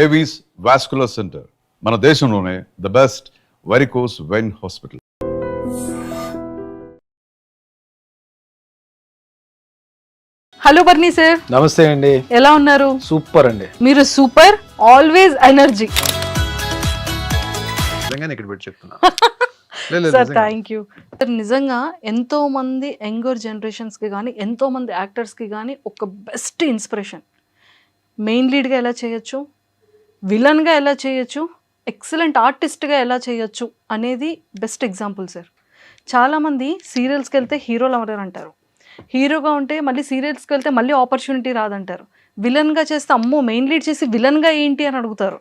Avis vascular center మన దేశంలోనే the best varicose vein hospital. Hello బర్నీ సార్, నమస్తే అండి. ఎలా ఉన్నారు? సూపర్ అండి. మీరు సూపర్, ఆల్వేస్ ఎనర్జీ. నిజంగానే ఇక్కడ పెట్టి చెప్తున్నా. Sir thank you sir. నిజంగా ఎంతో మంది యంగర్ జనరేషన్స్కి కానీ ఎంతో మంది యాక్టర్స్కి కానీ ఒక బెస్ట్ ఇన్స్పిరేషన్. మెయిన్ లీడ్గా ఎలా చేయొచ్చు, విలన్గా ఎలా చేయొచ్చు, ఎక్సలెంట్ ఆర్టిస్ట్గా ఎలా చేయొచ్చు అనేది బెస్ట్ ఎగ్జాంపుల్ సార్. చాలామంది సీరియల్స్కి వెళ్తే హీరోలు ఎవరు అంటారు, హీరోగా ఉంటే మళ్ళీ సీరియల్స్కి వెళ్తే మళ్ళీ ఆపర్చునిటీ రాదంటారు, విలన్గా చేస్తే అమ్మో మెయిన్ లీడ్ చేసి విలన్గా ఏంటి అని అడుగుతారు,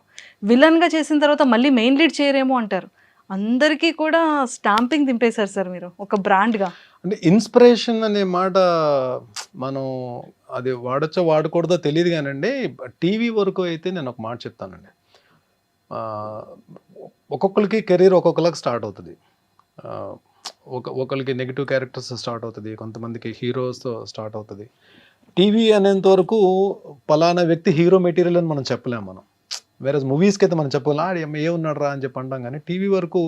విలన్గా చేసిన తర్వాత మళ్ళీ మెయిన్ లీడ్ చేయరేమో అంటారు. అందరికీ కూడా స్టాంపింగ్ దింపేశారు సార్ మీరు ఒక బ్రాండ్గా. అంటే ఇన్స్పిరేషన్ అనే మాట మనం అది వాడచ్చో వాడకూడదో తెలియదు కానండి. టీవీ వరకు అయితే నేను ఒక మాట చెప్తానండి. ఒక్కొక్కరికి కెరీర్ ఒక్కొక్కరికి స్టార్ట్ అవుతుంది. ఒకరికి నెగిటివ్ క్యారెక్టర్స్ స్టార్ట్ అవుతుంది, కొంతమందికి హీరోస్తో స్టార్ట్ అవుతుంది. టీవీ అనేంత వరకు పలానా వ్యక్తి హీరో మెటీరియల్ అని మనం చెప్పలేము. మనం వేరే మూవీస్కి అయితే మనం చెప్పగలం ఏ ఉన్నాడు రా అని చెప్పి అంటాం. కానీ టీవీ వరకు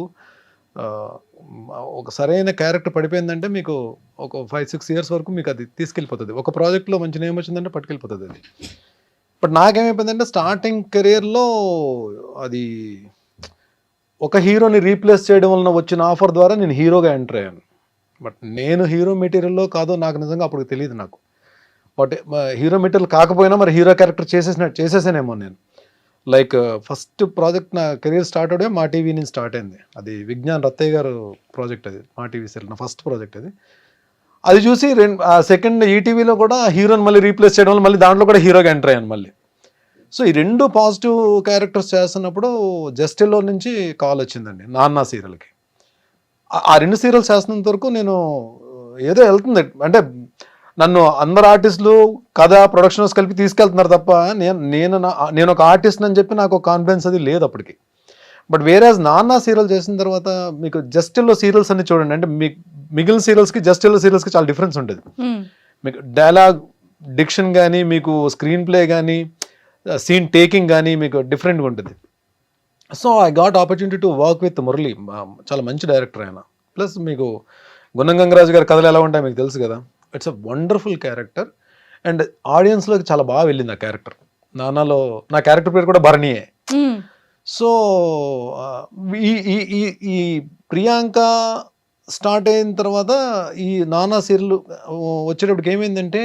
ఒక సరైన క్యారెక్టర్ పడిపోయిందంటే మీకు ఒక 5-6 ఇయర్స్ వరకు మీకు అది తీసుకెళ్ళిపోతుంది. ఒక ప్రాజెక్ట్లో మంచి నేమ్ వచ్చిందంటే పట్టుకెళ్ళిపోతుంది అది. బట్ నాకేమైపోయిందంటే స్టార్టింగ్ కెరీర్లో అది ఒక హీరోని రీప్లేస్ చేయడం వలన వచ్చిన ఆఫర్ ద్వారా నేను హీరోగా ఎంటర్ అయ్యాను. బట్ నేను హీరో మెటీరియల్లో కాదో నాకు నిజంగా అప్పుడు తెలియదు నాకు. బట్ హీరో మెటీరియల్ కాకపోయినా మరి హీరో క్యారెక్టర్ చేసేసానేమో నేను. లైక్ ఫస్ట్ ప్రాజెక్ట్ నా కెరీర్ స్టార్ట్ అవడే మా టీవీ నుంచి స్టార్ట్ అయింది. అది విజ్ఞాన్ రత్తయ్య గారు ప్రాజెక్ట్, అది మా టీవీ సీరియల్ నా ఫస్ట్ ప్రాజెక్ట్ అది. అది చూసి సెకండ్ ఈటీవీలో కూడా హీరోని మళ్ళీ రీప్లేస్ చేయడం వల్ల మళ్ళీ దాంట్లో కూడా హీరోగా ఎంటర్ అయ్యాను మళ్ళీ. సో ఈ 2 పాజిటివ్ క్యారెక్టర్స్ చేస్తున్నప్పుడు జస్టిల్లో నుంచి కాల్ వచ్చిందండి నాన్న సీరియల్కి. ఆ 2 సీరియల్స్ చేస్తున్నంత వరకు నేను ఏదో వెళ్తుంది అంటే నన్ను అందరు ఆర్టిస్టులు కథ ప్రొడక్షన్స్ కలిపి తీసుకెళ్తున్నారు తప్ప నేను ఒక ఆర్టిస్ట్ అని చెప్పి నాకు ఒక కాన్ఫిడెన్స్ అది లేదు అప్పటికి. బట్ వేరేజ్ నాన్న సీరియల్ చేసిన తర్వాత మీకు జస్టిల్లో సీరియల్స్ అన్ని చూడండి, అంటే మిగిలిన సీరియల్స్కి జస్టిల్లో సీరియల్స్కి చాలా డిఫరెన్స్ ఉంటుంది. మీకు డైలాగ్ డిక్షన్ కానీ, మీకు స్క్రీన్ ప్లే కానీ, సీన్ టేకింగ్ కానీ మీకు డిఫరెంట్గా ఉంటుంది. So I got opportunity to work with Murali, చాలా మంచి డైరెక్టర్ ఆయన. ప్లస్ మీకు గుణం గంగరాజు గారి కథలు ఎలా ఉంటాయి మీకు తెలుసు కదా. It's a wonderful character and ఆడియన్స్లోకి చాలా బాగా వెళ్ళింది ఆ క్యారెక్టర్. నాన్నలో నా క్యారెక్టర్ పేరు కూడా భరణియే. సో ఈ ప్రియాంక స్టార్ట్ అయిన తర్వాత ఈ నానా సీరియల్ వచ్చేటప్పటికి ఏమైందంటే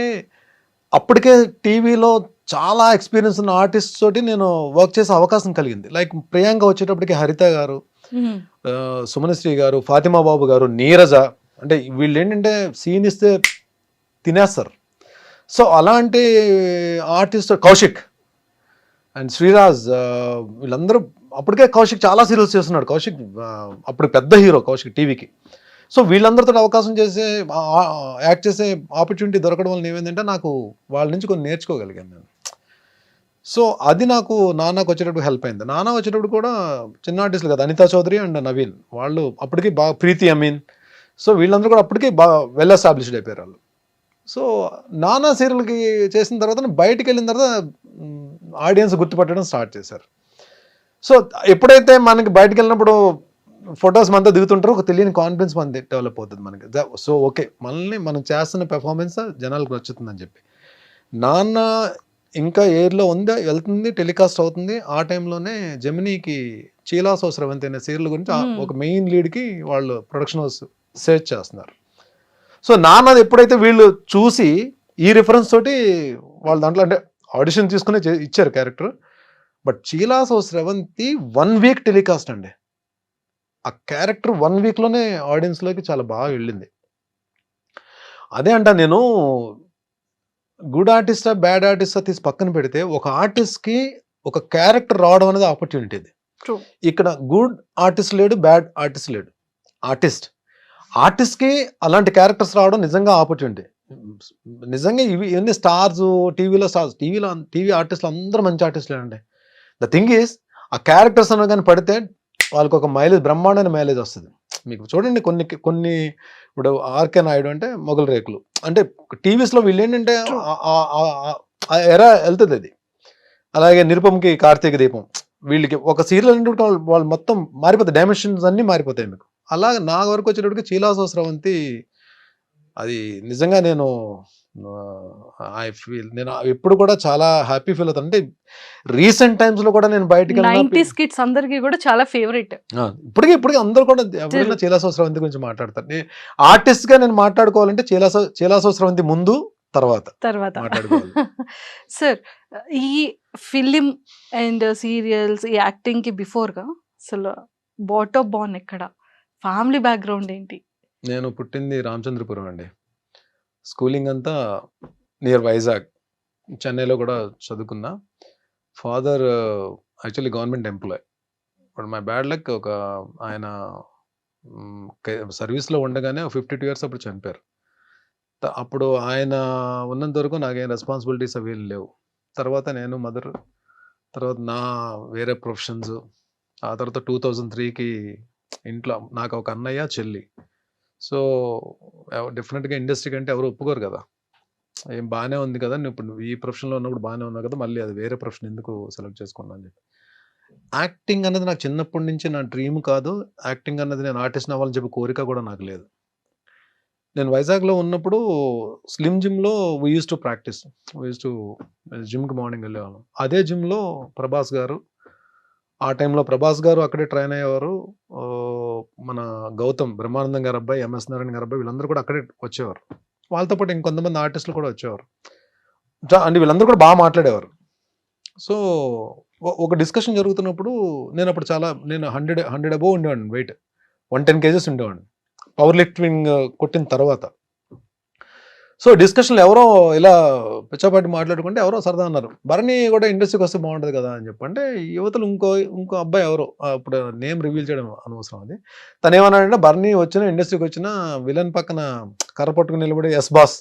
అప్పటికే టీవీలో చాలా ఎక్స్పీరియన్స్ ఉన్న ఆర్టిస్ట్ తోటి నేను వర్క్ చేసే అవకాశం కలిగింది. లైక్ ప్రియాంక వచ్చేటప్పటికి హరిత గారు, సుమనశ్రీ గారు, ఫాతిమా బాబు గారు, నీరజ, అంటే వీళ్ళు ఏంటంటే సీన్ ఇస్తే తినేస్తారు. సో అలాంటి ఆర్టిస్ట్ కౌశిక్ అండ్ శ్రీరాజ్, వీళ్ళందరూ అప్పటికే కౌశిక్ చాలా సీరియల్స్ చేస్తున్నాడు. కౌశిక్ అప్పుడు పెద్ద హీరో కౌశిక్ టీవీకి. సో వీళ్ళందరితో అవకాశం చేసే యాక్ట్ చేసే ఆపర్చునిటీ దొరకడం వల్ల ఏమైందంటే నాకు వాళ్ళ నుంచి కొన్ని నేర్చుకోగలిగాను నేను. సో అది నాకు నాన్నకు వచ్చేటప్పుడు హెల్ప్ అయింది. నాన్న వచ్చేటప్పుడు కూడా చిన్న ఆర్టిస్టులు కదా, అనితా చౌదరి అండ్ నవీన్, వాళ్ళు అప్పటికి బాగా, ప్రీతి అమీన్, సో వీళ్ళందరూ కూడా అప్పటికి బాగా వెల్ ఎస్టాబ్లిష్డ్ అయిపోయారు వాళ్ళు. సో నానా సీరియల్కి చేసిన తర్వాత బయటికి వెళ్ళిన తర్వాత ఆడియన్స్ గుర్తుపట్టడం స్టార్ట్ చేశారు. సో ఎప్పుడైతే మనకి బయటకు వెళ్ళినప్పుడు ఫొటోస్ మనతో దిగుతుంటారో ఒక తెలియని కాన్ఫిడెన్స్ మనది డెవలప్ అవుతుంది మనకి. సో ఓకే, మనల్ని మనం చేస్తున్న పెర్ఫార్మెన్స్ జనాలకు నచ్చుతుందని చెప్పి నాన్న ఇంకా ఎయిర్లో ఉంది, వెళ్తుంది, టెలికాస్ట్ అవుతుంది. ఆ టైంలోనే జెమినీకి చీలాసో స్రవంతి అనే సీరియల్ గురించి ఒక మెయిన్ లీడ్కి వాళ్ళు ప్రొడక్షన్ హౌస్ సెర్చ్ చేస్తున్నారు. సో నాన్నది ఎప్పుడైతే వీళ్ళు చూసి ఈ రిఫరెన్స్ తోటి వాళ్ళ దాంట్లో అంటే ఆడిషన్ తీసుకుని ఇచ్చారు character. But చీలాసో Sravanthi 1 week telecast అండి. ఆ క్యారెక్టర్ 1 వీక్లోనే ఆడియన్స్లోకి చాలా బాగా వెళ్ళింది. అదే అంట నేను గుడ్ ఆర్టిస్టా బ్యాడ్ ఆర్టిస్టా తీసి పక్కన పెడితే ఒక ఆర్టిస్ట్కి ఒక క్యారెక్టర్ రావడం అనేది ఆపర్చునిటీ. ఇది ఇక్కడ గుడ్ ఆర్టిస్ట్ లేడు, బ్యాడ్ ఆర్టిస్ట్ లేడు. ఆర్టిస్ట్కి అలాంటి క్యారెక్టర్స్ రావడం నిజంగా ఆపర్చునిటీ. నిజంగా ఇవన్నీ స్టార్స్, టీవీ ఆర్టిస్టులు అందరూ మంచి ఆర్టిస్టులే అండి. ద థింగ్ ఈస్ ఆ క్యారెక్టర్స్ అన్న కానీ పడితే వాళ్ళకి ఒక మైలేజ్, బ్రహ్మాండమైన మైలేజ్ వస్తుంది. మీకు చూడండి కొన్ని ఇప్పుడు ఆర్కే నాయుడు అంటే మొగల్ రేకులు, అంటే టీవీస్లో వీళ్ళు ఏంటంటే ఎరా వెళ్తుంది అది. అలాగే నిరుపంకి కార్తీక దీపం, వీళ్ళకి ఒక సీరియల్ అంటే వాళ్ళు మొత్తం మారిపోతాయి, డైమెన్షన్స్ అన్నీ మారిపోతాయి మీకు. అలాగే నా వరకు వచ్చేటప్పటికి చీలాసో స్రవంతి అది నిజంగా నేను నేను ఎప్పుడు కూడా చాలా హ్యాపీ ఫీల్ అవుతాను. అంటే రీసెంట్ టైమ్స్ లో కూడా నేను బయటకి 90s కిడ్స్ అందరికి కూడా చాలా ఫేవరెట్. ఇప్పటికీ అందరూ కూడా ఎవరైనా చీలాసో స్రవంతి గురించి మాట్లాడతారు. ఆర్టిస్ట్ గా నేను మాట్లాడుకోవాలంటే చీలాసో స్రవంతి ముందు తర్వాత మాట్లాడుకోవాలి. సార్, ఈ ఫిలిం అండ్ సీరియల్స్, ఈ యాక్టింగ్ కి బిఫోర్ గా అసలు బాటమ్ బాన్ ఎక్కడ, ఫ్యామిలీ బ్యాక్గ్రౌండ్ ఏంటి? నేను పుట్టింది రామచంద్రపురం అండి. స్కూలింగ్ అంతా నియర్ వైజాగ్, చెన్నైలో కూడా చదువుకున్నా. Father actually government employee, but my bad luck ఒక ఆయన సర్వీస్లో ఉండగానే 52 years అప్పుడు చనిపోయారు. అప్పుడు ఆయన ఉన్నంత వరకు నాకేం రెస్పాన్సిబిలిటీస్ అవి లేవు. తర్వాత నేను మదర్, తర్వాత నా వేరే ప్రొఫెషన్స్, ఆ తర్వాత 2003కి ఇంట్లో నాకు ఒక అన్నయ్య చెల్లి. సో డెఫినెట్గా ఇండస్ట్రీ కంటే ఎవరు ఒప్పుకోరు కదా, ఏం బాగానే ఉంది కదా, నువ్వు ఈ ప్రొఫెషన్లో ఉన్నప్పుడు బాగానే ఉన్నావు కదా, మళ్ళీ అది వేరే ప్రొఫెషన్ ఎందుకు సెలెక్ట్ చేసుకున్నా అని చెప్పి. యాక్టింగ్ అన్నది నాకు చిన్నప్పటి నుంచి నా డ్రీమ్ కాదు, యాక్టింగ్ అన్నది నేను ఆర్టిస్ట్ అవ్వాలని చెప్పి కోరిక కూడా నాకు లేదు. నేను వైజాగ్లో ఉన్నప్పుడు స్లిమ్ జిమ్లో వీ యూస్ టు ప్రాక్టీస్, జిమ్కి మార్నింగ్ వెళ్ళేవాళ్ళం. అదే జిమ్లో ప్రభాస్ గారు, ఆ టైంలో ప్రభాస్ గారు అక్కడే ట్రైన్ అయ్యేవారు. మన గౌతమ్ బ్రహ్మానందం గారు అబ్బాయి, ఎంఎస్ నారాయణ గారు అబ్బాయి, వీళ్ళందరూ కూడా అక్కడే వచ్చేవారు. వాళ్ళతో పాటు ఇంకొంతమంది ఆర్టిస్టులు కూడా వచ్చేవారు. అంటే వీళ్ళందరూ కూడా బాగా మాట్లాడేవారు. సో ఒక డిస్కషన్ జరుగుతున్నప్పుడు నేను అప్పుడు నేను 100 అబోవ్ ఉండేవాడిని, వెయిట్ 110 kgs ఉండేవాడిని పవర్ లిఫ్టింగ్ కొట్టిన తర్వాత. సో డిస్కషన్లో ఎవరో ఇలా పిచ్చాపాటి మాట్లాడుకుంటే ఎవరో సరదా అన్నారు, భరణి కూడా ఇండస్ట్రీకి వస్తే బాగుంటుంది కదా అని చెప్పి. అంటే యువతలు ఇంకో అబ్బాయి ఎవరో, అప్పుడు నేమ్ రివీల్ చేయడం అనవసరం అది, తను ఏమన్నాడంటే భరణి వచ్చిన ఇండస్ట్రీకి వచ్చిన విలన్ పక్కన కర్ర పట్టుకుని నిలబడి ఎస్ బాస్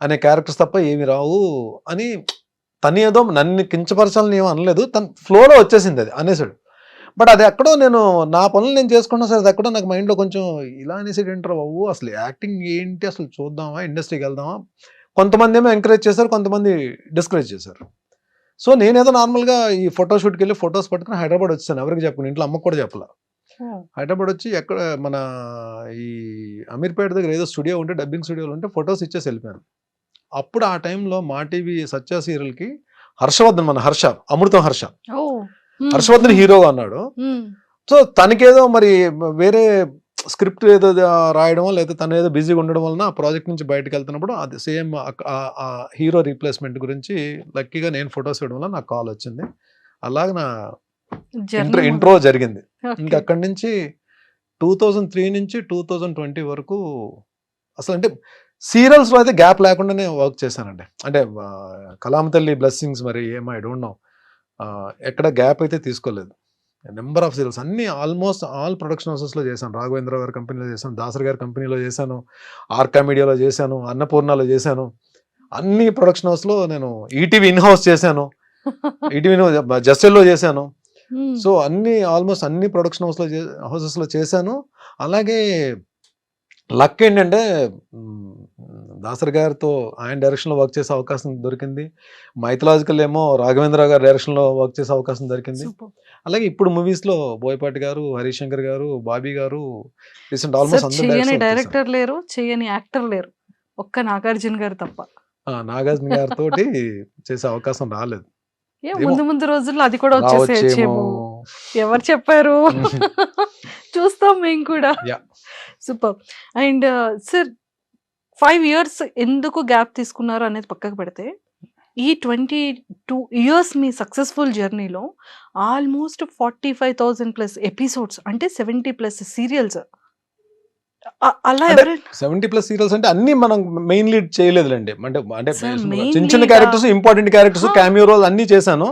అనే క్యారెక్టర్స్ తప్ప ఏమి రావు అని. తను ఏదో నన్ను కించపరచాలని ఏమో అనలేదు, తన ఫ్లోలో వచ్చేసింది అది అనేసాడు. బట్ అది ఎక్కడో నేను నా పనులు నేను చేసుకున్నా సరే, అది ఎక్కడో నాకు మైండ్లో కొంచెం ఇలా అనేసి ఏంటారు బాబు, అసలు యాక్టింగ్ ఏంటి, అసలు చూద్దామా, ఇండస్ట్రీకి వెళ్దామా. కొంతమంది ఏమో ఎంకరేజ్ చేశారు, కొంతమంది డిస్కరేజ్ చేశారు. సో నేనేదో నార్మల్గా ఈ ఫోటోషూట్కి వెళ్ళి ఫొటోస్ పట్టుకుని హైదరాబాద్ వచ్చాను, ఎవరికి చెప్పను, ఇంట్లో అమ్మకు కూడా చెప్పలా. హైదరాబాద్ వచ్చి ఎక్కడ మన ఈ అమీర్పేట దగ్గర ఏదో స్టూడియో ఉంటే, డబ్బింగ్ స్టూడియోలో ఉంటే ఫొటోస్ ఇచ్చేసి వెళ్ళిపోయాను. అప్పుడు ఆ టైంలో మా టీవీ సత్య సీరియల్కి హర్షవర్ధన్, మన అమృతం హర్షవర్ధన్ హీరోగా అన్నాడు. సో తనకేదో మరి వేరే స్క్రిప్ట్ ఏదో రాయడమో లేదా తను ఏదో బిజీగా ఉండడం వలన ఆ ప్రాజెక్ట్ నుంచి బయటకు వెళ్తున్నప్పుడు అది సేమ్ ఆ హీరో రీప్లేస్మెంట్ గురించి లక్కీగా నేను ఫొటోస్ వేయడం వల్ల నాకు కాల్ వచ్చింది. అలాగే నా ఇంట్రో జరిగింది. ఇంకా అక్కడి నుంచి 2003 నుంచి 2020 వరకు అసలు అంటే సీరియల్స్లో అయితే గ్యాప్ లేకుండానే వర్క్ చేశానండి. అంటే కలాం తల్లి బ్లెస్సింగ్స్ మరి ఏమో ఐ డోంట్ నో, ఎక్కడ గ్యాప్ అయితే తీసుకోలేదు. నెంబర్ ఆఫ్ సీరియల్స్ అన్ని ఆల్మోస్ట్ ఆల్ ప్రొడక్షన్ హౌసెస్లో చేశాను. రాఘవేంద్ర గారి కంపెనీలో చేశాను, దాసరి గారి కంపెనీలో చేశాను, ఆర్కా మీడియాలో చేశాను, అన్నపూర్ణలో చేశాను. అన్ని ప్రొడక్షన్ హౌస్లో నేను ఈటీవీ ఇన్ హౌస్ చేశాను, ఈటీవీ జస్టెల్లో చేశాను. సో ఆల్మోస్ట్ అన్ని ప్రొడక్షన్ హౌసెస్లో చేశాను. అలాగే లక్ ఏంటంటే దాసరి గారితో ఆయన డైరెక్షన్లో వర్క్ చేసే అవకాశం దొరికింది. మైథలాజికల్ ఏమో రాఘవేంద్ర గారి డైరెక్షన్లో వర్క్ చేసే అవకాశం దొరికింది. అలాగే ఇప్పుడు మూవీస్లో బోయపాటి గారు, హరీష్ శంకర్ గారు, బాబీ గారు, రీసెంట్ ఆల్మోస్ట్ చేయని డైరెక్టర్ లేరు, చేయని యాక్టర్ లేరు, ఒక్క నాగార్జున గారు తప్ప. నాగార్జున గారితో చేసే అవకాశం రాలేదు. ముందు రోజుల్లో అది కూడా వచ్చేసేమో, ఎవరు చెప్పారు, చూస్తాం మేము కూడా. సూపర్. అండ్ సార్ 5 years ఎందుకు గ్యాప్ తీసుకున్నారు అనేది పక్కకు పెడితే, ఈ 22 years మీ సక్సెస్ఫుల్ జర్నీలో ఆల్మోస్ట్ 45,000+ ఎపిసోడ్స్, అంటే 70+ సీరియల్స్. అలా 70+ సీరియల్స్ అంటే అన్ని మనం మెయిన్ లీడ్ చేయలేదులేండి. అంటే చిన్న characters, important characters, cameo role అన్ని చేశాను,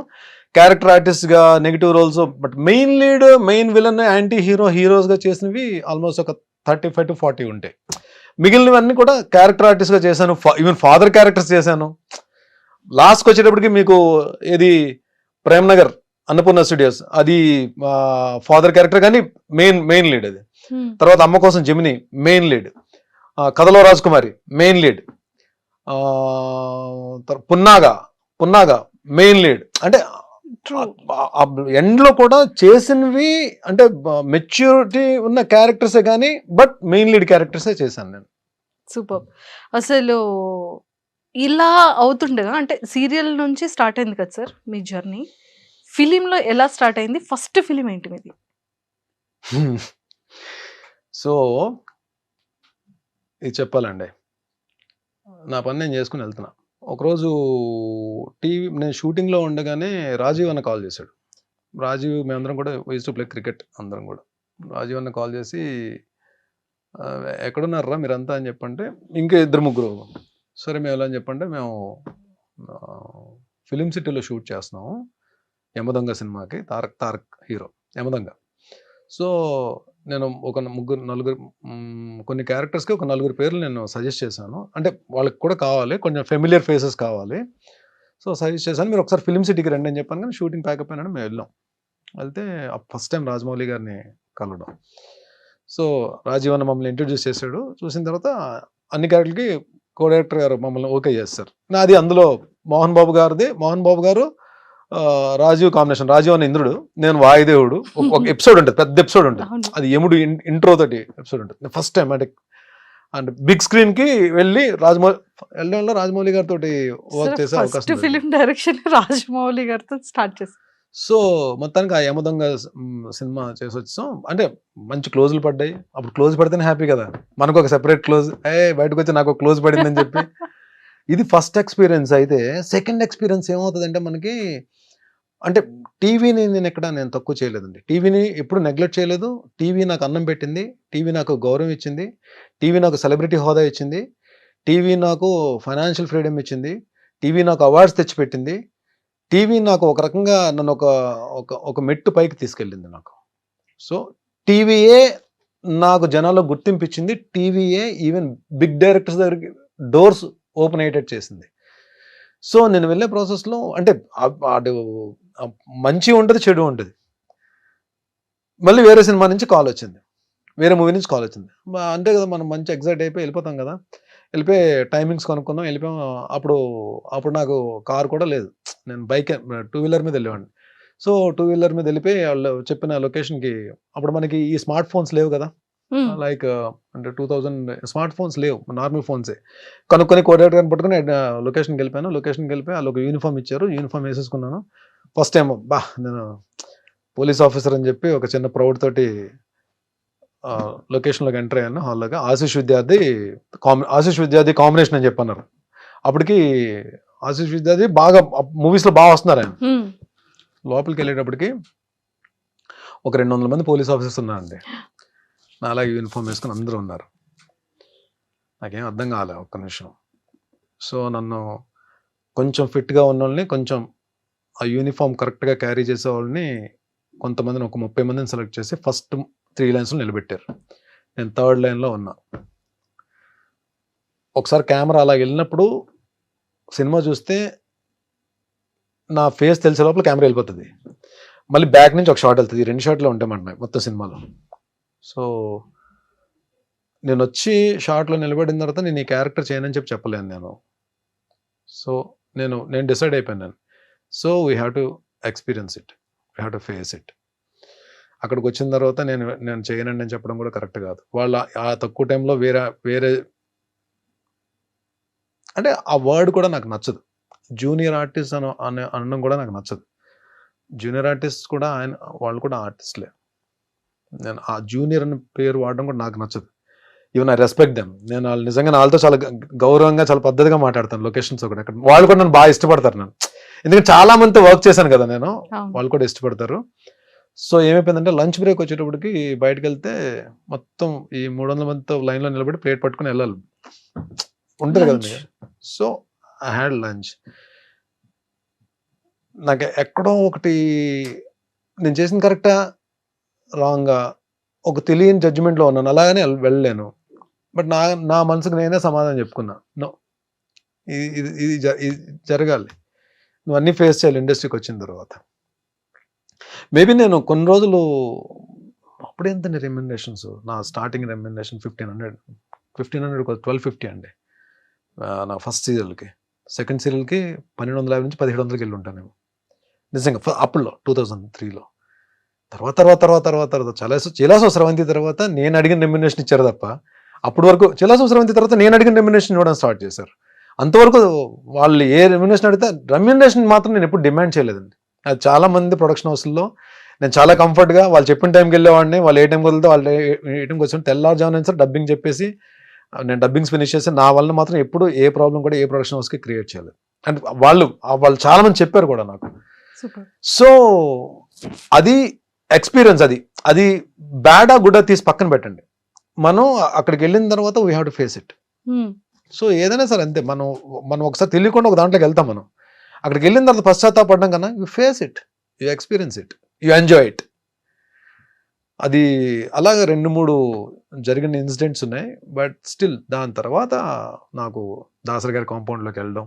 క్యారెక్టర్ ఆర్టిస్ట్ గా, negative roles. But main lead, main villain, anti heroes గా చేసినవి ఆల్మోస్ట్ ఒక 35 to 40 ఉంటాయి. మిగిలినవన్నీ కూడా క్యారెక్టర్ ఆర్టిస్ట్ గా చేశాను. ఈవెన్ ఫాదర్ క్యారెక్టర్స్ చేశాను. లాస్ట్కి వచ్చేటప్పటికి మీకు ఏది ప్రేమ్నగర్ అన్నపూర్ణ స్టూడియోస్, అది ఫాదర్ క్యారెక్టర్ కానీ మెయిన్ లీడ్ అది. తర్వాత అమ్మ కోసం Gemini main lead, Kathalo Rajakumari main lead, Punnaga main lead. అంటే ట్రూ. ఎండ్లో కూడా చేసినవి అంటే మెచ్యూరిటీ ఉన్న క్యారెక్టర్సే కానీ బట్ మెయిన్ లీడ్ క్యారెక్టర్సే చేశాను నేను. సూపర్. అసలు ఇలా అవుతుండగా అంటే సీరియల్ నుంచి స్టార్ట్ అయింది కదా సార్ మీ జర్నీ. ఫిలింలో ఎలా స్టార్ట్ అయింది? ఫస్ట్ ఫిలిం ఏంటి మీది? సో ఇది చెప్పాలండి, నా పని నేను చేసుకుని వెళ్తున్నా. ఒకరోజు నేను షూటింగ్లో ఉండగానే రాజీవ్ అన్న కాల్ చేశాడు. రాజీవ్ మేమందరం కూడా యూజ్ టు ప్లే క్రికెట్ అందరం కూడా. రాజీవ్ అన్న కాల్ చేసి ఎక్కడున్నారా మీరంతా అని చెప్పంటే ఇంకా 2-3. సరే మేము ఎలా అని చెప్పంటే మేము ఫిలిం సిటీలో షూట్ చేస్తున్నాము యమదొంగ సినిమాకి, తారక్ హీరో యమదొంగ. సో నేను ఒక 3-4 కొన్ని క్యారెక్టర్స్కి ఒక 4 పేర్లు నేను సజెస్ట్ చేశాను. అంటే వాళ్ళకి కూడా కావాలి, కొంచెం ఫెమిలియర్ ఫేసెస్ కావాలి. సో సజెస్ట్ చేశాను, మీరు ఒకసారి ఫిలిం సిటీకి రండి అని చెప్పాను. కానీ షూటింగ్ ప్యాకప్ అయినా మేము వెళ్ళాం. వెళ్తే ఫస్ట్ టైం రాజమౌళి గారిని కలవడం. సో రాజీవ్ అన్న మమ్మల్ని ఇంట్రడ్యూస్ చేశాడు. చూసిన తర్వాత అన్ని క్యారెక్టర్లకి కో డైరెక్టర్ గారు మమ్మల్ని ఓకే చేస్తారు. నాది అందులో మోహన్ బాబు గారు రాజీవ్ కాంబినేషన్. రాజీవ్ అన్న ఇంద్రుడు, నేను వాయుదేవుడు. ఒక ఎపిసోడ్ ఉంటుంది, పెద్ద ఎపిసోడ్ ఉంటుంది, అది యముడు ఇంట్రో తోటి ఎపిసోడ్ ఉంటుంది. ఫస్ట్ టైం అంటే బిగ్ స్క్రీన్ కి వెళ్ళి రాజమౌళి గారితో వర్క్ చేసే అవకాశం. ఫిలిం డైరెక్షన్ రాజమౌళి గారితో స్టార్ట్ చేశారు. సో మొత్తానికి ఆ యమదొంగ సినిమా చేసి వచ్చాం. అంటే మంచి క్లోజులు పడ్డాయి. అప్పుడు క్లోజ్ పడితేనే హ్యాపీ కదా, మనకు ఒక సెపరేట్ క్లోజ్, బయటకు వచ్చి నాకు ఒక క్లోజ్ పడిందని చెప్పి. ఇది ఫస్ట్ ఎక్స్పీరియన్స్. అయితే సెకండ్ ఎక్స్పీరియన్స్ ఏమవుతుందంటే మనకి, అంటే టీవీని నేను తక్కువ చేయలేదండి. టీవీని ఎప్పుడు నెగ్లెక్ట్ చేయలేదు. టీవీ నాకు అన్నం పెట్టింది, టీవీ నాకు గౌరవం ఇచ్చింది, టీవీ నాకు సెలబ్రిటీ హోదా ఇచ్చింది, టీవీ నాకు ఫైనాన్షియల్ ఫ్రీడమ్ ఇచ్చింది, టీవీ నాకు అవార్డ్స్ తెచ్చిపెట్టింది, టీవీ నాకు ఒక రకంగా నన్ను ఒక మెట్టు పైకి తీసుకెళ్ళింది నాకు. సో టీవీయే నాకు జనాల్లో గుర్తింపించింది, టీవీయే ఈవెన్ బిగ్ డైరెక్టర్స్ దగ్గరికి డోర్స్ ఓపెన్ అయ్యేటట్టు చేసింది. సో నేను వెళ్ళే ప్రాసెస్లో అంటే అటు మంచి ఉంటుంది, చెడు ఉంటుంది. మళ్ళీ వేరే సినిమా నుంచి కాల్ వచ్చింది, వేరే మూవీ నుంచి కాల్ వచ్చింది. అంతే కదా, మనం మంచి ఎగ్జైట్ అయిపోయి వెళ్ళిపోతాం కదా. వెళ్ళిపోయి టైమింగ్స్ కొనుక్కున్నాం, వెళ్ళిపోయాం. అప్పుడు నాకు కార్ కూడా లేదు, నేను బైక్ 2 వీలర్ మీద వెళ్ళేవాడిని. సో 2 వీలర్ మీద వెళ్ళిపోయి వాళ్ళు చెప్పిన లొకేషన్కి, అప్పుడు మనకి ఈ స్మార్ట్ ఫోన్స్ లేవు కదా, లైక్ అంటే 2000 స్మార్ట్ ఫోన్స్ లేవు, నార్మల్ ఫోన్సే. కనుక్కొని కోఆర్డినేటర్ పట్టుకుని లొకేషన్కి వెళ్ళిపోయాను. లొకేషన్కి వెళ్ళిపోయి వాళ్ళు ఒక యూనిఫామ్ ఇచ్చారు, యూనిఫామ్ వేసేసుకున్నాను. ఫస్ట్ టైం నేను పోలీస్ ఆఫీసర్ అని చెప్పి ఒక చిన్న ప్రౌడ్ తోటి లొకేషన్లోకి ఎంటర్ అయ్యాను. హాల్లోగా ఆశీష్ విద్యార్థి కాంబినేషన్ అని చెప్పన్నారు. అప్పటికి ఆశీష్ విద్యార్థి బాగా మూవీస్లో బాగా వస్తున్నారు ఆయన. లోపలికి వెళ్ళేటప్పటికి ఒక 200 మంది పోలీస్ ఆఫీసర్స్ ఉన్నారండి. నా అలాగే యూనిఫామ్ వేసుకుని అందరూ ఉన్నారు. నాకేం అర్థం కాలే ఒక్క నిమిషం. సో నన్ను కొంచెం ఫిట్గా ఉన్న వాళ్ళని, కొంచెం ఆ యూనిఫామ్ కరెక్ట్గా క్యారీ చేసే వాళ్ళని కొంతమందిని, ఒక 30 మందిని సెలెక్ట్ చేసి ఫస్ట్ 3 లైన్స్లో నిలబెట్టారు. నేను 3rd లైన్లో ఉన్నా. ఒకసారి కెమెరా అలా వెళ్ళినప్పుడు సినిమా చూస్తే నా ఫేస్ తెలిసే లోపల కెమెరా వెళ్ళిపోతుంది, మళ్ళీ బ్యాక్ నుంచి ఒక షాట్ వెళ్తుంది. 2 షాట్లు ఉంటాయన్నమాట మొత్తం సినిమాలో. సో నేను వచ్చి షాట్లో నిలబడిన తర్వాత నేను ఈ క్యారెక్టర్ చేయనని చెప్పలేను నేను. సో నేను డిసైడ్ అయిపోయాను. So we have to experience it, we have to face it. అక్కడికి వచ్చిన తర్వాత నేను చేయనండి అని చెప్పడం కూడా కరెక్ట్ కాదు. వాళ్ళ ఆ తక్కువ టైంలో వేరే అంటే ఆ వర్డ్ కూడా నాకు నచ్చదు. జూనియర్ ఆర్టిస్ట్ అనడం కూడా నాకు నచ్చదు. జూనియర్ ఆర్టిస్ట్ కూడా వాళ్ళు కూడా ఆర్టిస్ట్లే. నేను ఆ జూనియర్ అనే పేరు వాడడం కూడా నాకు నచ్చదు. Even I respect them. నేను వాళ్ళు నిజంగా వాళ్ళతో చాలా గౌరవంగా, చాలా పద్ధతిగా మాట్లాడతాను. లొకేషన్స్ ఒకటి అక్కడ వాళ్ళు కూడా నన్ను బాగా ఇష్టపడతారు నన్ను, ఎందుకంటే చాలా మందితో వర్క్ చేశాను కదా నేను, వాళ్ళు కూడా ఇష్టపడతారు. సో ఏమైపోయిందంటే లంచ్ బ్రేక్ వచ్చేటప్పటికి బయటకు వెళ్తే మొత్తం ఈ 300 మందితో లైన్లో నిలబడి ప్లేట్ పట్టుకుని వెళ్ళాలి ఉంటుంది కదండి. So I had lunch. నాకు ఎక్కడో ఒకటి నేను చేసిన కరెక్టా రాంగా ఒక తెలియని జడ్జిమెంట్లో ఉన్నాను, అలాగనే వెళ్ళలేను. బట్ నా మనసుకు నేనే సమాధానం చెప్పుకున్నా, నో ఇది జరగాలి, నువ్వు అన్నీ ఫేస్ చేయాలి ఇండస్ట్రీకి వచ్చిన తర్వాత. మేబీ నేను కొన్ని రోజులు అప్పుడు ఎంత రెమ్యునరేషన్స్, నా స్టార్టింగ్ రెమ్యునరేషన్ 1500 1250 అండి నా ఫస్ట్ సీరియల్కి. సెకండ్ సీరియల్కి 1250 నుంచి 1700కి వెళ్ళి ఉంటాను. నిజంగా అప్పుల్లో 2003లో. తర్వాత చిలాసో స్రవంతి తర్వాత నేను అడిగిన రెమ్యునరేషన్ ఇచ్చారు తప్ప, అప్పటి వరకు చిలాసో స్రవంతి తర్వాత నేను అడిగిన రెమ్యునరేషన్ ఇవ్వడం స్టార్ట్ చేశారు. అంతవరకు వాళ్ళు ఏ రెమ్యునరేషన్ అడిగితే రెమ్యునరేషన్ మాత్రం నేను ఎప్పుడు డిమాండ్ చేయలేదండి. అది చాలా మంది ప్రొడక్షన్ హౌస్లో నేను చాలా కంఫర్ట్గా వాళ్ళు చెప్పిన టైంకి వెళ్ళేవాడిని. వాళ్ళు ఏ టైంకి వెళ్తే వాళ్ళు ఏ టైంకి వచ్చి తెల్లారుజామున సార్ డబ్బింగ్ చెప్పేసి నేను డబ్బింగ్స్ ఫినిష్ చేసి నా వల్ల మాత్రం ఎప్పుడు ఏ ప్రాబ్లం కూడా ఏ ప్రొడక్షన్ హౌస్కి క్రియేట్ చేయలేదు. అండ్ వాళ్ళు చాలా మంది చెప్పారు కూడా నాకు. సో అది ఎక్స్పీరియన్స్. అది బ్యాడా గుడ్డా తీసి పక్కన పెట్టండి. మనం అక్కడికి వెళ్ళిన తర్వాత we have to face it. So ఏదైనా సరే అంతే, మనం ఒకసారి తెలియకుండా ఒక దాంట్లోకి వెళ్తాం. మనం అక్కడికి వెళ్ళిన తర్వాత పశ్చాత్తాపడడం కన్నా you face it, you experience it, you enjoy it. అది అలాగే 2-3 జరిగిన ఇన్సిడెంట్స్ ఉన్నాయి. బట్ స్టిల్ దాని తర్వాత నాకు దాసరి గారి కాంపౌండ్లోకి వెళ్ళడం,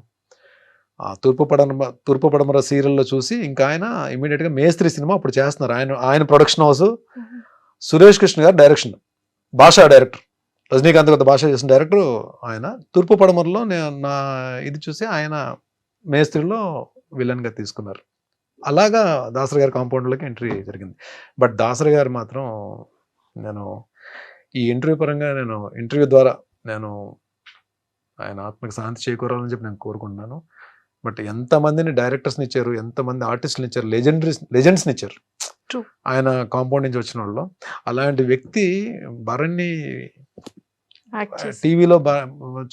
తూర్పు పడమర సీరియల్లో చూసి ఇంకా ఆయన ఇమీడియట్గా మేస్త్రి సినిమా అప్పుడు చేస్తున్నారు. ఆయన ప్రొడక్షన్ హౌస్, సురేష్ కృష్ణ గారు డైరెక్షన్, భాషా డైరెక్టర్, రజనీకాంత్ గారి భాష చేసిన డైరెక్టర్ ఆయన. తూర్పు పడమరలో నా ఇది చూసి ఆయన మేస్త్రిలో విలన్గా తీసుకున్నారు. అలాగా దాసరి గారి కాంపౌండ్లోకి ఎంట్రీ జరిగింది. బట్ దాసరి గారు మాత్రం నేను ఈ ఇంటర్వ్యూ పరంగా ఇంటర్వ్యూ ద్వారా ఆయన ఆత్మకి శాంతి చేకూరాలని చెప్పి నేను కోరుకుంటున్నాను. బట్ ఎంతమందిని డైరెక్టర్స్ని ఇచ్చారు, ఎంతమంది ఆర్టిస్టులు ఇచ్చారు, లెజెండ్స్ని ఇచ్చారు ఆయన కాంపౌండ్ నుంచి వచ్చిన వాళ్ళు. అలాంటి వ్యక్తి భరణి టీవీలో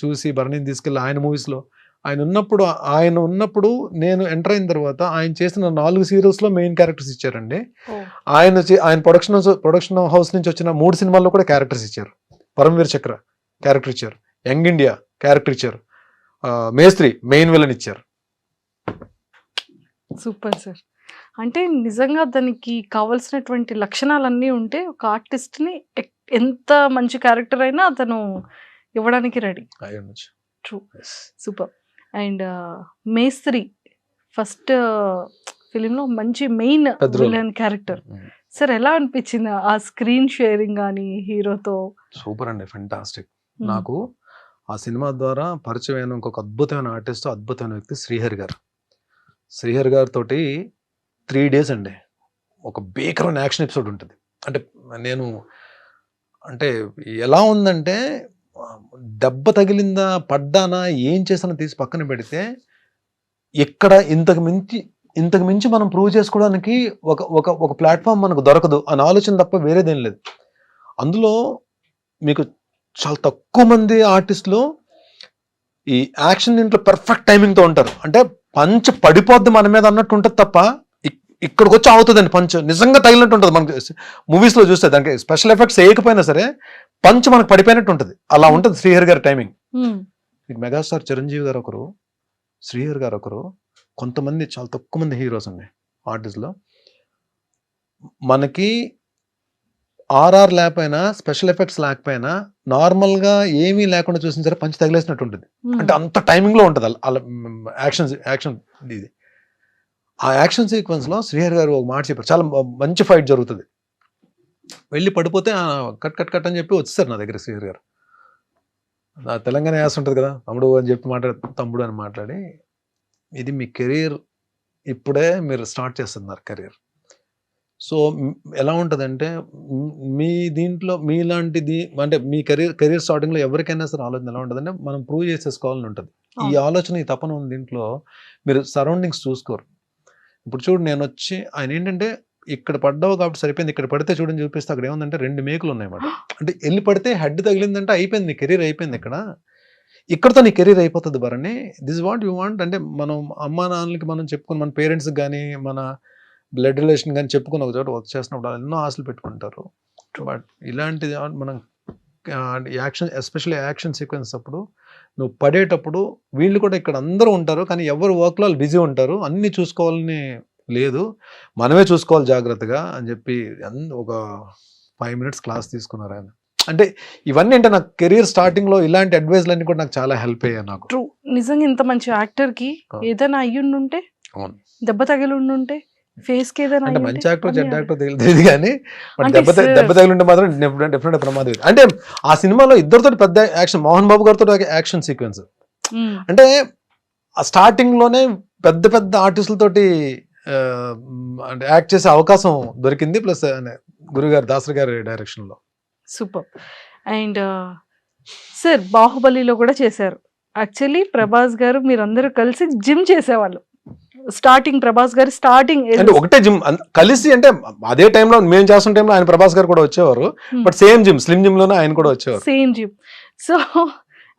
చూసి భరణిని తీసుకెళ్ళి ఆయన మూవీస్లో ఆయన ఉన్నప్పుడు నేను ఎంటర్ అయిన తర్వాత ఆయన చేసిన 4 సీరియల్స్లో మెయిన్ క్యారెక్టర్స్ ఇచ్చారండి. ఆయన ప్రొడక్షన్ హౌస్ నుంచి వచ్చిన 3 సినిమాల్లో కూడా క్యారెక్టర్స్ ఇచ్చారు. పరమవీర్ చక్ర క్యారెక్టర్ ఇచ్చారు, యంగ్ ఇండియా క్యారెక్టర్ ఇచ్చారు, మేస్త్రి మెయిన్ విలన్ ఇచ్చారు. Super sir. అంటే నిజంగా దానికి కావాల్సినటువంటి లక్షణాలన్నీ ఉంటే ఒక ఆర్టిస్ట్ని ఎంత మంచి క్యారెక్టర్ అయినా అతను ఇవ్వడానికి రెడీ. True, super. అండ్ మేస్త్రి ఫస్ట్ ఫిలింలో మంచి మెయిన్ విలన్ క్యారెక్టర్. సార్ ఎలా అనిపించింది ఆ స్క్రీన్ షేరింగ్ కానీ హీరోతో? సూపర్ అండి, ఫెంటాస్టిక్. నాకు ఆ సినిమా ద్వారా పరిచయమైన ఇంకొక అద్భుతమైన ఆర్టిస్ట్, అద్భుతమైన వ్యక్తి శ్రీహరి గారితో 3 days అండి ఒక భీకరమైన యాక్షన్ ఎపిసోడ్ ఉంటుంది. అంటే ఎలా ఉందంటే దెబ్బ తగిలిందా, పడ్డానా, ఏం చేసానో తీసి పక్కన పెడితే ఇక్కడ ఇంతకు మించి మనం ప్రూవ్ చేసుకోవడానికి ఒక ప్లాట్ఫామ్ మనకు దొరకదు అని ఆలోచన తప్ప వేరేదేం లేదు. అందులో మీకు చాలా తక్కువ మంది ఆర్టిస్టులు ఈ యాక్షన్ దీంట్లో పర్ఫెక్ట్ టైమింగ్తో ఉంటారు. అంటే పంచ్ పడిపోద్ది మన మీద అన్నట్టు ఉంటుంది తప్ప ఇక్కడికి వచ్చి అవుతుందండి పంచ్ నిజంగా తగిలినట్టు ఉంటుంది. మనకి మూవీస్లో చూస్తే దానికి స్పెషల్ ఎఫెక్ట్స్ వేయకపోయినా సరే పంచ్ మనకు పడిపోయినట్టు ఉంటుంది. అలా ఉంటుంది శ్రీహరి గారి టైమింగ్. మీకు మెగాస్టార్ చిరంజీవి గారు ఒకరు, శ్రీహరి గారు ఒకరు, కొంతమంది చాలా తక్కువ మంది హీరోస్ ఉన్నాయి ఆర్టిస్ట్లో. మనకి ఆర్ఆర్ లేకపోయినా, స్పెషల్ ఎఫెక్ట్స్ లేకపోయినా, నార్మల్గా ఏమీ లేకుండా చూసిన సరే పంచ్ తగిలేసినట్టు ఉంటుంది. అంటే అంత టైమింగ్లో ఉంటుంది అలా యాక్షన్ ఇది. ఆ యాక్షన్ సీక్వెన్స్లో శ్రీహరి గారు ఒక మాట చెప్పారు, చాలా మంచి ఫైట్ జరుగుతుంది, వెళ్ళి పడిపోతే కట్ అని చెప్పి వచ్చేసారు నా దగ్గర శ్రీహరి గారు. నా తెలంగాణ యాస ఉంటుంది కదా, తమ్ముడు అని చెప్పి తమ్ముడు అని మాట్లాడి, ఇది మీ కెరీర్, ఇప్పుడే మీరు స్టార్ట్ చేస్తున్నారు కెరీర్. సో ఎలా ఉంటుందంటే మీ దీంట్లో మీలాంటిది అంటే మీ కెరీర్ స్టార్టింగ్లో ఎవరికైనా సరే ఆలోచన ఎలా ఉంటుందంటే మనం ప్రూవ్ చేసేసుకోవాలని ఉంటుంది. ఈ ఆలోచన, ఈ తపన ఉంది దీంట్లో. మీరు సరౌండింగ్స్ చూసుకోరు. ఇప్పుడు చూడు, నేను వచ్చి ఆయన ఏంటంటే ఇక్కడ పడ్డావు కాబట్టి సరిపోయింది, ఇక్కడ పడితే చూడని చూపిస్తే అక్కడ ఏముందంటే 2 మేకులు ఉన్నాయన్నమాట. అంటే వెళ్ళి పడితే హెడ్ తగిలిందంటే అయిపోయింది, నీ కెరీర్ అయిపోయింది. ఇక్కడతో నీ కెరీర్ అయిపోతుంది Bharani. This what you want అంటే మనం అమ్మా నాన్నలకి మనం చెప్పుకుని, మన పేరెంట్స్కి కానీ, మన బ్లడ్ రిలేషన్ కానీ చెప్పుకుని ఒక చోట వర్క్ చేసినప్పుడు ఎన్నో ఆశలు పెట్టుకుంటారు. బట్ ఇలాంటిది మనం యాక్షన్, ఎస్పెషల్లీ యాక్షన్ సీక్వెన్స్ అప్పుడు నువ్వు పడేటప్పుడు వీళ్ళు కూడా ఇక్కడ అందరూ ఉంటారు, కానీ ఎవరు వర్క్లో వాళ్ళు బిజీ ఉంటారు, అన్నీ చూసుకోవాలని లేదు, మనమే చూసుకోవాలి జాగ్రత్తగా అని చెప్పి ఒక 5 minutes క్లాస్ తీసుకున్నారు ఆయన. అంటే ఇవన్నీ అంటే నాకు కెరీర్ స్టార్టింగ్లో ఇలాంటి అడ్వైజ్లన్నీ కూడా నాకు చాలా హెల్ప్ అయ్యాయి. నాకు ట్రూ, నిజంగా ఇంత మంచి యాక్టర్కి ఏదైనా అయ్యుండుంటే, దెబ్బ తగిలి ఉండుంటే, ఫేస్ కి ఏదైనా అంటే మంచి యాక్టర్ చెడ్డ యాక్టర్ తెలియదు కానీ దెబ్బ తగిలింటే మాత్రం డెఫినెట్ ప్రమాదం. అంటే ఆ సినిమాలో ఇద్దరితో పెద్ద యాక్షన్, మోహన్ బాబు గారితో యాక్షన్ సీక్వెన్స్. అంటే ఆ స్టార్టింగ్ లోనే పెద్ద ఆర్టిస్టులతోటి అంటే యాక్ట్ చేసే అవకాశం దొరికింది, ప్లస్ గురుగారు దాసరి గారి డైరెక్షన్లో. సూపర్. అండ్ సార్ బాహుబలిలో కూడా చేశారు. యాక్చువల్లీ ప్రభాస్ గారు మీరందరూ కలిసి జిమ్ చేసేవాళ్ళు. స్టార్టింగ్ ప్రభాస్ గారు స్టార్టింగ్ అంటే ఒకటే జిమ్ కలిసి, అంటే అదే టైంలో మేము చేస్తున్న టైంలో ఆయన ప్రభాస్ గారు కూడా వచ్చేవారు, but same gym, slim gym లోనే ఆయన కూడా వచ్చేవారు. Same gym. సో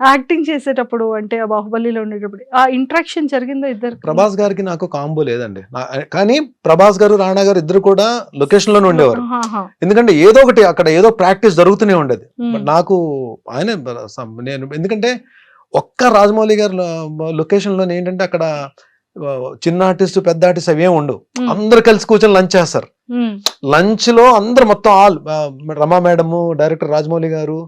యాక్టింగ్ చేసేటప్పుడు అంటే ఆ బాహుబలిలో ఉండేటప్పుడు ఆ ఇంట్రాక్షన్ జరిగిందో ఇద్దరు? ప్రభాస్ గారికి నాకు కాంబో లేదండి, కానీ ప్రభాస్ గారు రాణా గారు ఇద్దరు కూడా లొకేషన్ లోనే ఉండేవారు. ఎందుకంటే ఏదో ఒకటి అక్కడ ఏదో ప్రాక్టీస్ జరుగుతూనే ఉండేది. బట్ నాకు ఆయన నేను ఎందుకంటే ఒక్క రాజమౌళి గారు లొకేషన్ లోనే ఏంటంటే అక్కడ చిన్న ఆర్టిస్ట్ పెద్ద ఆర్టిస్ట్ అవేం ఉండవు, అందరు కలిసి కూర్చొని లంచ్ చేస్తారు. లంచ్ లో అందరు మొత్తం రమా మేడము, డైరెక్టర్ రాజమౌళి గారు,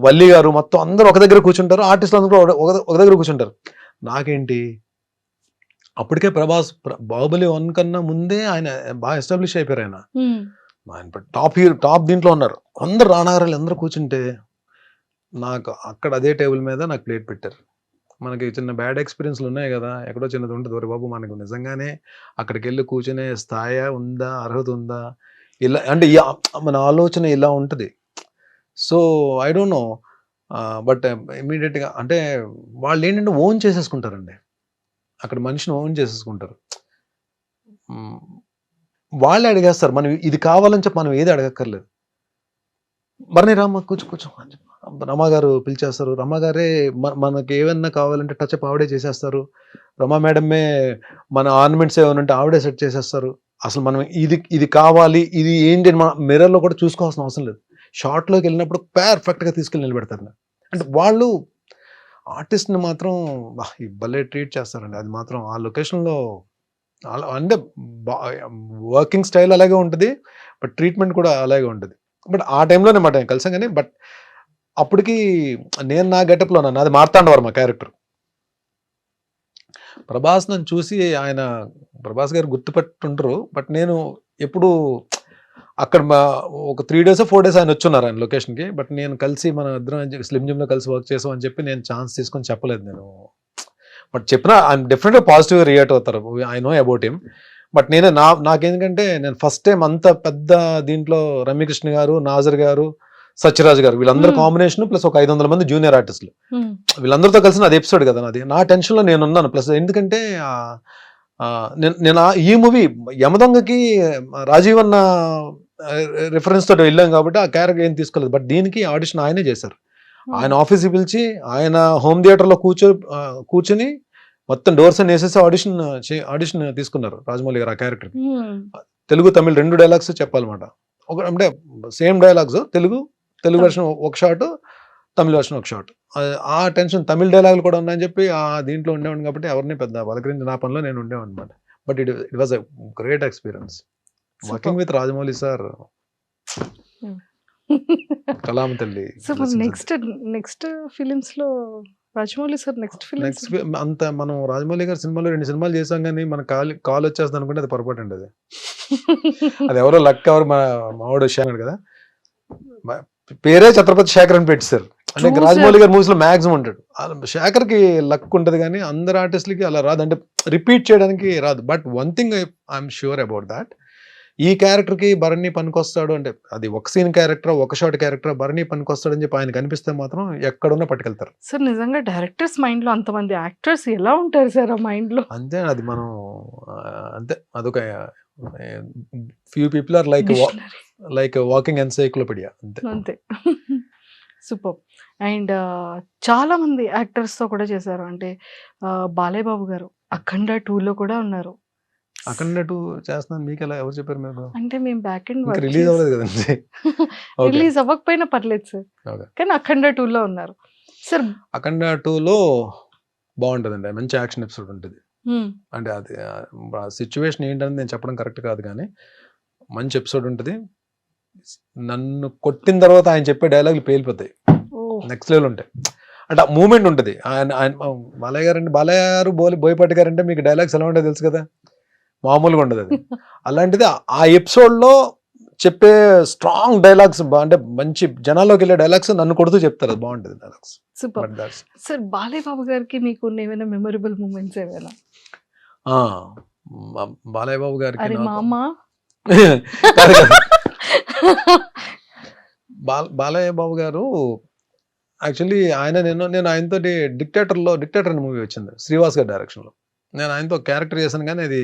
వల్లి గారు మొత్తం అందరూ ఒక దగ్గర కూర్చుంటారు, ఆర్టిస్టులు అందరూ ఒక దగ్గర కూర్చుంటారు. నాకేంటి అప్పటికే ప్రభాస్ బాహుబలి 1 కన్నా ముందే ఆయన బాగా ఎస్టాబ్లిష్ అయిపోయారు. ఆయన టాప్ దీంట్లో ఉన్నారు. అందరు రానాగారాలు అందరూ కూర్చుంటే నాకు అక్కడ అదే టేబుల్ మీద నాకు ప్లేట్ పెట్టారు. మనకి చిన్న బ్యాడ్ ఎక్స్పీరియన్స్లు ఉన్నాయి కదా, ఎక్కడో చిన్నది ఉంటుంది, ఒరే బాబు మనకు నిజంగానే అక్కడికి వెళ్ళి కూర్చునే స్థాయి ఉందా, అర్హత ఉందా, ఇలా అంటే మన ఆలోచన ఇలా ఉంటుంది. So I don't know, but ఇమీడియట్గా అంటే వాళ్ళు ఏంటంటే ఓన్ చేసేసుకుంటారండి, అక్కడ మనిషిని ఓన్ చేసేసుకుంటారు. వాళ్ళే అడిగేస్తారు, మనం ఇది కావాలని చెప్పి మనం ఏది అడగక్కర్లేదు. మరిని రామ్మ కూర్చో అని చెప్పి రమా గారు పిలిచేస్తారు. రమా గారే మనకి ఏమన్నా కావాలంటే టచ్ అప్ ఆవిడే చేసేస్తారు. రమా మేడమే మన ఆర్నమెంట్స్ ఏమైనా ఉంటే ఆవిడే సెట్ చేసేస్తారు. అసలు మనం ఇది కావాలి, ఇది ఏంటి మన మిర్రర్లో కూడా చూసుకోవాల్సిన అవసరం లేదు. షార్ట్లోకి వెళ్ళినప్పుడు పర్ఫెక్ట్గా తీసుకెళ్ళి నిలబెడతారు. అంటే వాళ్ళు ఆర్టిస్ట్ని మాత్రం భలే ట్రీట్ చేస్తారండి. అది మాత్రం ఆ లొకేషన్లో అంటే వర్కింగ్ స్టైల్ అలాగే ఉంటుంది, బట్ ట్రీట్మెంట్ కూడా అలాగే ఉంటుంది. బట్ ఆ టైంలోనే మాట కలిసాం కానీ, బట్ అప్పటికి నేను నా గెటప్లో ఉన్నాను, అది మార్తాండవర్మ క్యారెక్టర్. ప్రభాస్ నన్ను చూసి ఆయన ప్రభాస్ గారు గుర్తుపెట్టుంటారు, బట్ నేను ఎప్పుడు అక్కడ ఒక 3 days 4 days ఆయన వచ్చున్నారు ఆయన లొకేషన్కి. బట్ నేను కలిసి మన ఇద్దరం స్లిమ్ జిమ్లో కలిసి వర్క్ చేసాం అని చెప్పి నేను ఛాన్స్ తీసుకొని చెప్పలేదు నేను. బట్ చెప్పినా ఆయన డెఫినెట్గా పాజిటివ్గా రియాక్ట్ అవుతారు, I know about him. But నాకేందుకంటే నేను ఫస్ట్ టైం అంత పెద్ద దీంట్లో రమ్యకృష్ణ గారు, నాజర్ గారు, సత్యరాజ్ గారు వీళ్ళందరూ కాంబినేషన్ ప్లస్ ఒక 500 మంది జూనియర్ ఆర్టిస్టులు, వీళ్ళందరితో కలిసి అది ఎపిసోడ్ కదా నాది. నా టెన్షన్లో నేను ఉన్నాను. ప్లస్ ఎందుకంటే నేను ఈ మూవీ యమదొంగకి రాజీవ్ అన్న రిఫరెన్స్ తోటి వెళ్ళాం కాబట్టి ఆ క్యారెక్టర్ ఏం తీసుకోలేదు. బట్ దీనికి ఆడిషన్ ఆయనే చేశారు. ఆయన ఆఫీస్కి పిలిచి ఆయన హోమ్ థియేటర్లో కూర్చొని మొత్తం డోర్స్ అని వేసేసి ఆడిషన్ తీసుకున్నారు రాజమౌళి గారు ఆ క్యారెక్టర్. తెలుగు తమిళ్ 2 డైలాగ్స్ చెప్పాలన్నమాట. అంటే సేమ్ డైలాగ్స్, తెలుగు వెర్షన్ ఒక షాట్, తమిళ వెర్షన్ ఒక షాట్. ఆ టెన్షన్, తమిళ డైలాగులు కూడా ఉన్నాయని చెప్పి ఆ దీంట్లో ఉండేవాడిని కాబట్టి ఎవరిని పెద్ద పలకరించి నా పనిలో నేను ఉండేవాడిని అనమాట. But it was a great experience working with Rajamouli sir. కలాం తల్లి. నెక్స్ట్ ఫిలిమ్స్ లో రాజమౌళి సార్ నెక్స్ట్ అంత మనం రాజమౌళి గారి సినిమాలో 2 సినిమాలు చేసాం కానీ మన కాల్ వచ్చేస్తుంది అనుకుంటే అది పొరపాటు అండి. అది ఎవరో లక్, ఎవరు మావాడు శేఖర్ కదా, పేరే ఛత్రపతి శేఖర్ అని పెట్టారు. అంటే రాజమౌళి గారి మూవీస్ లో మాక్సిమం ఉంటాడు. శేఖర్ కి లక్ ఉంటది కానీ అందరు ఆర్టిస్టులకి అలా రాదు, అంటే రిపీట్ చేయడానికి రాదు. But one thing I'm sure about that, ఈ క్యారెక్టర్ కి భరణి పనికొస్తాడు అంటే అది ఒక సీన్ క్యారెక్టర్, ఒక షాట్ క్యారెక్టర్, భరణి పనికొస్తాడు అని చెప్పి ఆయన కనిపిస్తే మాత్రం ఎక్కడున్నా పట్టుకెళ్తారు. సార్ నిజంగా డైరెక్టర్స్ మైండ్ లో అంతమంది యాక్టర్స్ ఎలా ఉంటారు సార్ ఆ మైండ్ లో? అంతే, అది మనం అంతే, అదొక few people are like walking encyclopedia అంతే. సూపర్. అండ్ చాలా మంది యాక్టర్స్ తో కూడా చేశారు. అంటే బాలయ్య బాబు గారు అఖండ 2లో కూడా ఉన్నారు. అఖండ 2 చేస్తున్నాను మీకు ఎలా ఎవరు చెప్పారు? మీరు అంటే మేము బ్యాక్ ఎండ్ రిలీజ్ అవ్వలేదు కదండి. రిలీజ్ అవ్వకపోయినా పర్లేదు సార్, కానీ అఖండ 2లో ఉన్నారు సార్. అఖండ 2లో బాగుంటుందండి, మంచి యాక్షన్ ఎపిసోడ్ ఉంటుంది. అంటే అది సిచ్యువేషన్ ఏంటని నేను చెప్పడం కరెక్ట్ కాదు కానీ మంచి ఎపిసోడ్ ఉంటుంది. నన్ను కొట్టిన తర్వాత ఆయన చెప్పే డైలాగులు పేలిపోతాయి, నెక్స్ట్ లెవెల్ ఉంటాయి. అంటే ఆ మూమెంట్ ఉంటుంది. ఆయన బాలయ్య గారు అంటే బాలయ్య గారు బోయపాటి గారు అంటే మీకు డైలాగ్స్ ఎలా ఉంటాయో తెలుసు కదా, మామూలుగా ఉండదు అది. అలాంటిది ఆ ఎపిసోడ్లో చెప్పే స్ట్రాంగ్ డైలాగ్స్, అంటే మంచి జనాల్లోకి వెళ్ళే డైలాగ్స్ నన్ను కొడుతూ చెప్తారు, అది బాగుంటుంది dialogues. Super sir. Balayya Babu గారికి మీకు ఏమైనా మెమరబుల్ మూమెంట్స్ ఏమైనా? బాలయ్య బాబు గారికి అరే నాకు- మామ కాదు, కాదు. బాలయ్య బాబు గారు యాక్చువల్లీ నేను ఆయనతో డిక్టేటర్ అనే మూవీ వచ్చింది శ్రీవాస్ గారి డైరెక్షన్లో. నేను ఆయనతో క్యారెక్టర్ చేశాను కానీ అది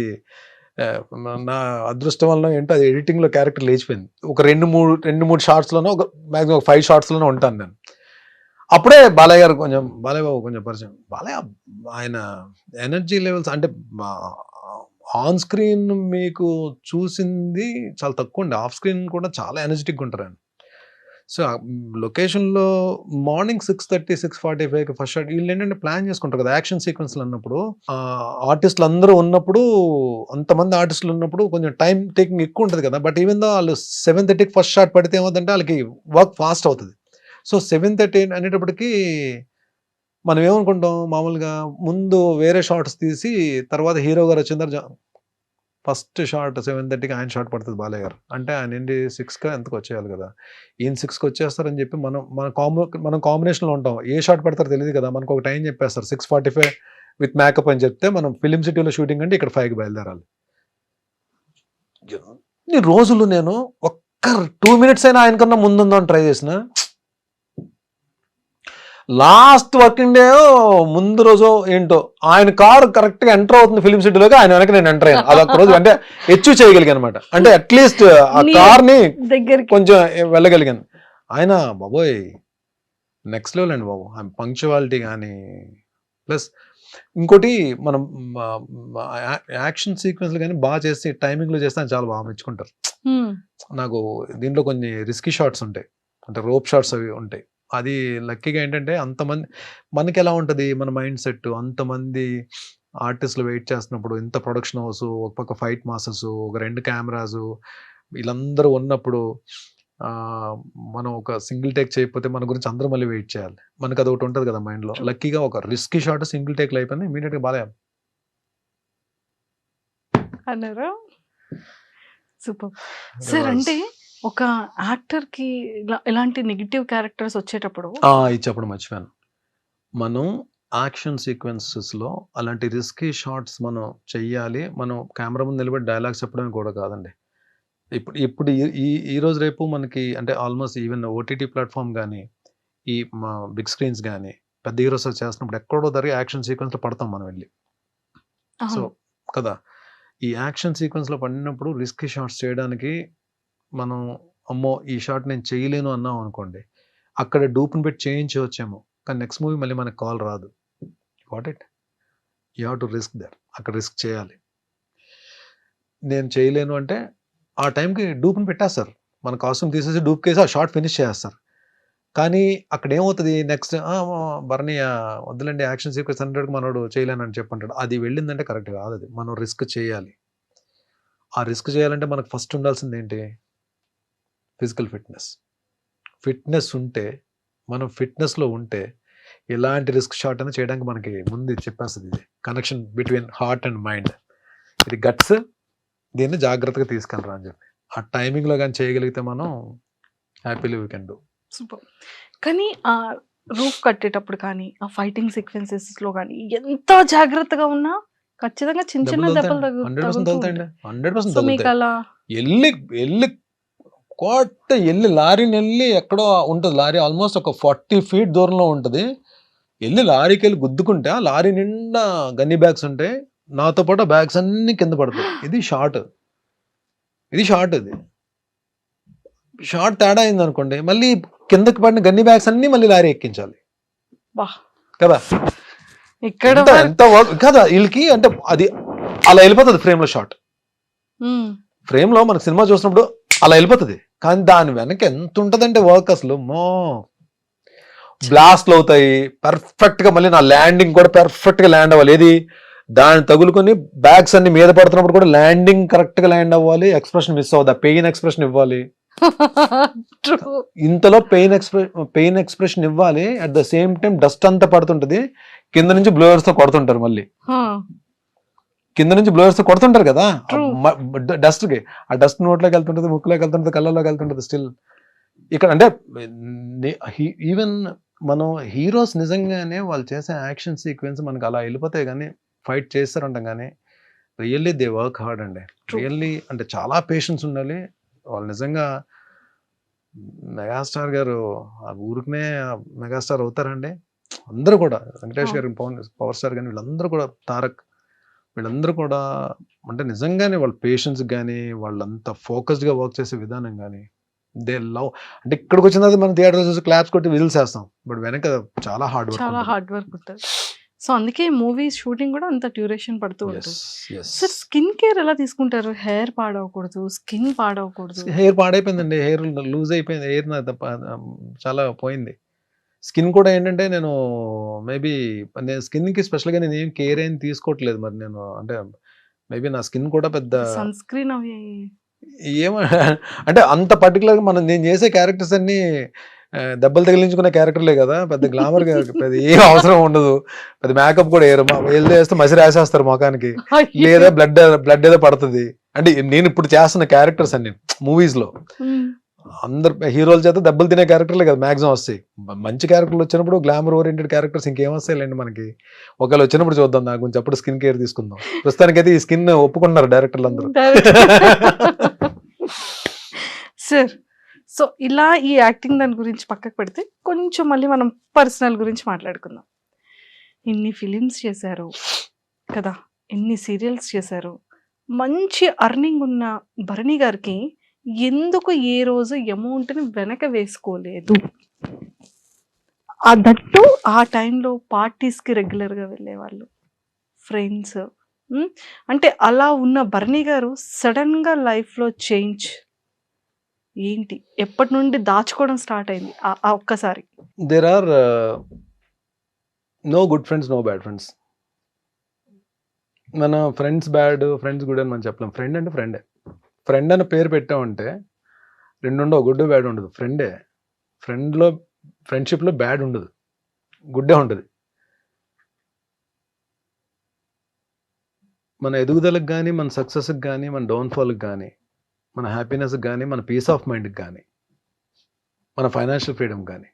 నా అదృష్టం వల్ల ఏంటో అది ఎడిటింగ్లో క్యారెక్టర్ లేచిపోయింది. ఒక రెండు మూడు షార్ట్స్లోనో ఒక మ్యాక్సిమం ఒక 5 షార్ట్స్లోనో ఉంటాను నేను. అప్పుడే బాలయ్య బాబు కొంచెం పరిచయం. బాలయ్య ఆయన ఎనర్జీ లెవెల్స్ అంటే ఆన్ స్క్రీన్ మీకు చూసింది చాలా తక్కువ అండి. ఆఫ్ స్క్రీన్ కూడా చాలా ఎనర్జెటిక్గా ఉంటారు ఆయన. సో లొకేషన్లో మార్నింగ్ 6:30 6:45 ఫస్ట్ షాట్ వీళ్ళు ఏంటంటే ప్లాన్ చేసుకుంటారు కదా యాక్షన్ సీక్వెన్స్లు అన్నప్పుడు. ఆర్టిస్టులు అందరూ ఉన్నప్పుడు అంతమంది ఆర్టిస్టులు ఉన్నప్పుడు కొంచెం టైం టేకింగ్ ఎక్కువ ఉంటుంది కదా. బట్ ఈవెన్ దో వాళ్ళు 7:30 ఫస్ట్ షాట్ పడితే ఏమవుతుందంటే వాళ్ళకి వర్క్ ఫాస్ట్ అవుతుంది. సో 7:30 అనేటప్పటికి మనం ఏమనుకుంటాం మామూలుగా ముందు వేరే షార్ట్స్ తీసి తర్వాత హీరో గారు వచ్చిన తర్వాత ఫస్ట్ షార్ట్ 7:30కి ఆయన షార్ట్ పడుతుంది బాలయ్య గారు. అంటే ఆయన ఏంటి 6కి ఎంతకు వచ్చేయాలి కదా. ఈయన 6కి వచ్చేస్తారని చెప్పి మనం కాంబినేషన్లో ఉంటాం. ఏ షార్ట్ పడతారో తెలియదు కదా. మనకు ఒక టైం చెప్పేస్తారు 6:45 విత్ మేకప్ అని చెప్తే మనం ఫిలిం సిటీలో షూటింగ్ అంటే ఇక్కడ 5కి బయలుదేరాలి. ఎన్ని రోజులు నేను ఒక్క 2 minutes అయినా ఆయనకన్నా ముందుందని ట్రై చేసిన. లాస్ట్ వర్కింగ్ డే ముందు రోజు ఏంటో ఆయన కారు కరెక్ట్గా ఎంటర్ అవుతుంది ఫిలిం సిటీలోకి, ఆయన వెనక నేను ఎంటర్ అయ్యాను. అదొక రోజు అంటే అచీవ్ చేయగలిగాను అనమాట. అంటే అట్లీస్ట్ ఆ కార్ని దగ్గరికి కొంచెం వెళ్ళగలిగాను. ఆయన బాబోయ్ నెక్స్ట్ లెవెల్ అండి బాబు. పంక్చువాలిటీ కానీ ప్లస్ ఇంకోటి మనం యాక్షన్ సీక్వెన్స్లు కానీ బాగా చేసి టైమింగ్లో చేస్తే ఆయన చాలా బాగా మెచ్చుకుంటారు. నాకు దీంట్లో కొన్ని రిస్కీ షాట్స్ ఉంటాయి, అంటే రోప్ షాట్స్ అవి ఉంటాయి. అది లక్కీగా ఏంటంటే అంతమంది మనకి ఎలా ఉంటుంది మన మైండ్ సెట్, అంతమంది ఆర్టిస్టులు వెయిట్ చేస్తున్నప్పుడు, ఇంత ప్రొడక్షన్ హౌస్, ఒక పక్క ఫైట్ మాస్టర్స్, ఒక 2 కెమెరాస్, వీళ్ళందరూ ఉన్నప్పుడు మనం ఒక సింగిల్ టేక్ చేయకపోతే మన గురించి అందరూ మళ్ళీ వెయిట్ చేయాలి. మనకు అది ఒకటి ఉంటుంది కదా మైండ్లో. లక్కీగా ఒక రిస్కీ షాట్ సింగిల్ టేక్లో అయిపోయింది. ఇమీడియట్గా బాలయ్య అన్నారా? Super sir. అంటే ఒక యాక్టర్ కి ఇలాంటి నెగిటివ్ క్యారెక్టర్స్ వచ్చేటప్పుడు ఇది చెప్పడం మర్చిపోయాను. మనం యాక్షన్ సీక్వెన్సెస్లో అలాంటి రిస్కీ షాట్స్ మనం చెయ్యాలి. మనం కెమెరా ముందు నిలబడి డైలాగ్స్ చెప్పడమే కూడా కాదండి. ఇప్పుడు ఈ రోజు రేపు మనకి అంటే ఆల్మోస్ట్ ఈవెన్ ఓటీటీ ప్లాట్ఫామ్ కానీ ఈ మా బిగ్ స్క్రీన్స్ కానీ పెద్ద హీరోస్ చేస్తున్నప్పుడు ఎక్కడో దగ్గర యాక్షన్ సీక్వెన్స్లో పడతాం మనం వెళ్ళి. సో కదా ఈ యాక్షన్ సీక్వెన్స్లో పడినప్పుడు రిస్కీ షాట్స్ చేయడానికి మనం అమ్మో ఈ షాట్ నేను చేయలేను అన్నాం అనుకోండి, అక్కడ డూప్ని పెట్టి చేయించవచ్చేమో, కానీ నెక్స్ట్ మూవీ మళ్ళీ మనకు కాల్ రాదు. What it you have to risk there. అక్కడ రిస్క్ చేయాలి. నేను చేయలేను అంటే ఆ టైంకి డూప్ని పెట్టేస్తారు, మన కాస్ట్యూమ్ తీసేసి డూప్ కేసి ఆ షార్ట్ ఫినిష్ చేస్తారు. కానీ అక్కడ ఏమవుతుంది నెక్స్ట్ బర్నీ వద్దులండి యాక్షన్ సీక్వెన్స్ 100కి మనోడు చేయలేనని చెప్పంటాడు. అది వెళ్ళిందంటే కరెక్ట్ కాదు. అది మనం రిస్క్ చేయాలి. ఆ రిస్క్ చేయాలంటే మనకు ఫస్ట్ ఉండాల్సింది ఏంటి? ఫిజికల్ ఫిట్నెస్ ఉంటే, మనం ఫిట్నెస్లో ఉంటే ఎలాంటి రిస్క్ షాట్ అయినా చేయడానికి మనకి ముందు చెప్పేస్తుంది. ఇది connection between heart and mind, ఇది గట్స్, దీన్ని జాగ్రత్తగా తీసుకెళ్ళరా అని చెప్పి ఆ టైమింగ్లో కానీ చేయగలిగితే మనం happily we can do. Super. కానీ ఆ రూఫ్ కట్టేటప్పుడు కానీ ఆ ఫైటింగ్ సీక్వెన్సెస్లో కానీ ఎంత జాగ్రత్తగా ఉన్నా ఖచ్చితంగా చిన్న చిన్న దెబ్బలు 100% తగులుతాయండి. 100% సో మీకు తగులుతాయి. అలా వెళ్ళి లారీని వెళ్ళి ఎక్కడో ఉంటుంది. లారీ ఆల్మోస్ట్ ఒక 40 feet దూరంలో ఉంటుంది. వెళ్ళి లారీకి వెళ్ళి గుద్దుకుంటే ఆ లారీ నిండా గన్నీ బ్యాగ్స్ ఉంటాయి. నాతో పాటు బ్యాగ్స్ అన్ని కింద పడతాయి. ఇది షార్ట్. ఇది షార్ట్ తేడా అయింది అనుకోండి, మళ్ళీ కిందకి పడిన గన్నీ బ్యాగ్స్ అన్ని మళ్ళీ లారీ ఎక్కించాలి కదా. ఇక్కడ ఎంత వర్క్ కదా వీళ్ళకి. అంటే అది అలా వెళ్ళిపోతుంది ఫ్రేమ్లో షార్ట్. ఫ్రేమ్లో మనకు సినిమా చూసినప్పుడు అలా వెళ్ళిపోతుంది, కానీ దాని వెనక ఎంత ఉంటుందంటే వర్క్ అసలు బ్లాస్ట్లు అవుతాయి పర్ఫెక్ట్గా. మళ్ళీ నా ల్యాండింగ్ కూడా పర్ఫెక్ట్గా ల్యాండ్ అవ్వాలి. ఏది దాన్ని తగులుకొని బ్యాగ్స్ అన్ని మీద పడుతున్నప్పుడు కూడా ల్యాండింగ్ కరెక్ట్గా ల్యాండ్ అవ్వాలి. ఎక్స్ప్రెషన్ మిస్ అవ్వదు, పెయిన్ ఎక్స్ప్రెషన్ ఇవ్వాలి. ఇంతలో పెయిన్ ఎక్స్ప్రెషన్ ఇవ్వాలి. At the same time dust అంతా పడుతుంటది, కింద నుంచి బ్లోయర్స్ తో కొడుతుంటారు. మళ్ళీ కింద నుంచి బ్లోయర్స్ తో కొడుతుంటారు కదా డస్ట్ కి. ఆ డస్ట్ నోట్లోకి వెళ్తుంటది, ముక్కులోకి వెళ్తుంటది, కళ్ళలోకి వెళ్తుంటది. స్టిల్ ఇక్కడ అంటే ఈవెన్ మనం హీరోస్ నిజంగానే వాళ్ళు చేసే యాక్షన్ సీక్వెన్స్ మనకు అలా వెళ్ళిపోతాయి, కానీ ఫైట్ చేస్తారంటాం. కానీ రియల్లీ దే వర్క్ హార్డ్ అండి. True. రియల్లీ అంటే చాలా పేషెన్స్ ఉండాలి. వాళ్ళు నిజంగా మెగాస్టార్ గారు ఆ ఊరికనే మెగాస్టార్ అవుతారండి. అందరూ కూడా వెంకటేష్ గారు, పవర్ స్టార్ గాని వీళ్ళందరూ కూడా, తారక్ వీళ్ళందరూ కూడా అంటే నిజంగానే వాళ్ళ పేషెన్స్ కానీ, వాళ్ళంతా ఫోకస్డ్గా వర్క్ చేసే విధానం కానీ, దే లవ్. అంటే ఇక్కడికి వచ్చిన తర్వాత మనం థియేటర్ చూసి క్లాప్స్ కొట్టి విజిల్స్ వేస్తాం, బట్ వెనక చాలా హార్డ్ వర్క్. చాలా హార్డ్ వర్క్ ఉంటుంది. సో అందుకే మూవీ షూటింగ్ కూడా అంత డ్యూరేషన్ పడుతూ ఉంటుంది. సార్ స్కిన్ కేర్ ఎలా తీసుకుంటారు? హెయిర్ పాడవకూడదు, స్కిన్ పాడవకూడదు. హెయిర్ పాడైపోయిందండి, హెయిర్ లూజ్ అయిపోయింది, హెయిర్ చాలా పోయింది. స్కిన్ కూడా ఏంటంటే నేను మేబీ నేను స్కిన్కి స్పెషల్గా నేను ఏం కేర్ ఏం తీసుకోవట్లేదు. మరి నేను అంటే మేబీ నా స్కిన్ కూడా పెద్ద సన్ స్క్రీన్ అవి ఏమో అంటే అంత పర్టికులర్గా నేను చేసే క్యారెక్టర్స్ అన్ని దెబ్బలు తగిలించుకునే క్యారెక్టర్లే కదా, పెద్ద గ్లామర్ పెద్ద ఏం అవసరం ఉండదు, పెద్ద మేకప్ కూడా వేయరు, వెళ్ళి వేస్తే మసి రాసేస్తారు ముఖానికి, లేదా బ్లడ్ ఏదో పడుతుంది. అంటే నేను ఇప్పుడు చేస్తున్న క్యారెక్టర్స్ అన్ని మూవీస్లో అందరు హీరోల చేత దెబ్బలు తినే క్యారెక్టర్లే కదా మ్యాక్సిమం వస్తాయి. మంచి క్యారెక్టర్లు వచ్చినప్పుడు, గ్లామర్ ఓరియంటెడ్ క్యారెక్టర్స్ ఇంకేం వస్తాయిలేండి మనకి. ఒకవేళ వచ్చినప్పుడు చూద్దాం, నాకు కొంచెం అప్పుడు స్కిన్ కేర్ తీసుకుందాం. ప్రస్తుతానికైతే ఈ స్కిన్ ఒప్పుకుంటున్నారు డైరెక్టర్లు అందరూ. సార్ సో ఇలా ఈ యాక్టింగ్ దాని గురించి పక్కకు పెడితే కొంచెం మళ్ళీ మనం పర్సనల్ గురించి మాట్లాడుకుందాం. ఇన్ని ఫిలిమ్స్ చేశారు కదా, ఎన్ని సీరియల్స్ చేశారు, మంచి అర్నింగ్ ఉన్న భరణి గారికి ఎందుకు ఏ రోజు అమౌంట్ని వెనక వేసుకోలేదు? దట్టు ఆ టైంలో పార్టీస్కి రెగ్యులర్గా వెళ్ళేవాళ్ళు, ఫ్రెండ్స్. అంటే అలా ఉన్న భరణి గారు సడన్గా లైఫ్లో చేంజ్ ఏంటి? ఎప్పటి నుండి దాచుకోవడం స్టార్ట్ అయింది ఆ ఒక్కసారి? There are no good friends, no bad friends. మన ఫ్రెండ్స్ బ్యాడ్, ఫ్రెండ్స్ గుడ్ అని మనం చెప్పలేం. ఫ్రెండ్ అంటే ఫ్రెండే. ఫ్రెండ్ అని పేరు పెట్టామంటే రెండు ఉండవు, గుడ్ బ్యాడ్ ఉండదు. ఫ్రెండే. ఫ్రెండ్షిప్లో బ్యాడ్ ఉండదు, గుడ్డే ఉంటుంది. మన ఎదుగుదలకు కానీ, మన సక్సెస్కి కానీ, మన డౌన్ఫాల్కి కానీ, మన హ్యాపీనెస్కి కానీ, మన పీస్ ఆఫ్ మైండ్కి కానీ, మన ఫైనాన్షియల్ ఫ్రీడమ్ కానీ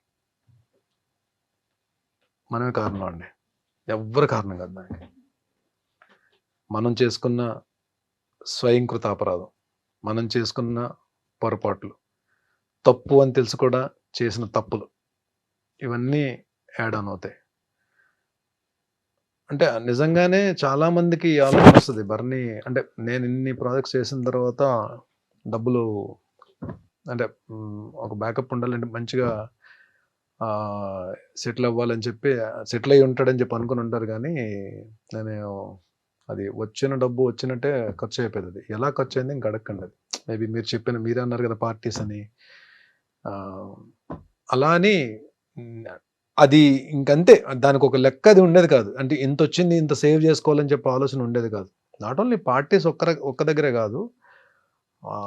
మనమే కారణం అండి. ఎవ్వరు కారణం కాదు దానికి. మనం చేసుకున్న స్వయంకృత అపరాధం, మనం చేసుకున్న పొరపాట్లు, తప్పు అని తెలుసు కూడా చేసిన తప్పులు, ఇవన్నీ యాడ్ ఆన్ అవుతాయి. అంటే నిజంగానే చాలా మందికి ఆలోచన వస్తుంది, భరణి అంటే నేను ఇన్ని ప్రాజెక్ట్స్ చేసిన తర్వాత డబ్బులు అంటే ఒక బ్యాకప్ ఉండాలంటే మంచిగా సెటిల్ అవ్వాలని చెప్పి, సెటిల్ అయ్యి ఉంటాడని చెప్పి అనుకుని ఉంటారు. కానీ నేను అది వచ్చిన డబ్బు వచ్చినట్టే ఖర్చు అయిపోయింది. అది ఎలా ఖర్చు అయింది ఇంక అడగండి. అది మేబీ మీరే అన్నారు కదా పార్టీస్ అని, అలా అని అది ఇంకంతే. దానికి ఒక లెక్క అది ఉండేది కాదు. అంటే ఇంత వచ్చింది, ఇంత సేవ్ చేసుకోవాలని చెప్పి ఆలోచన ఉండేది కాదు. నాట్ ఓన్లీ పార్టీస్ ఒక్క దగ్గరే కాదు,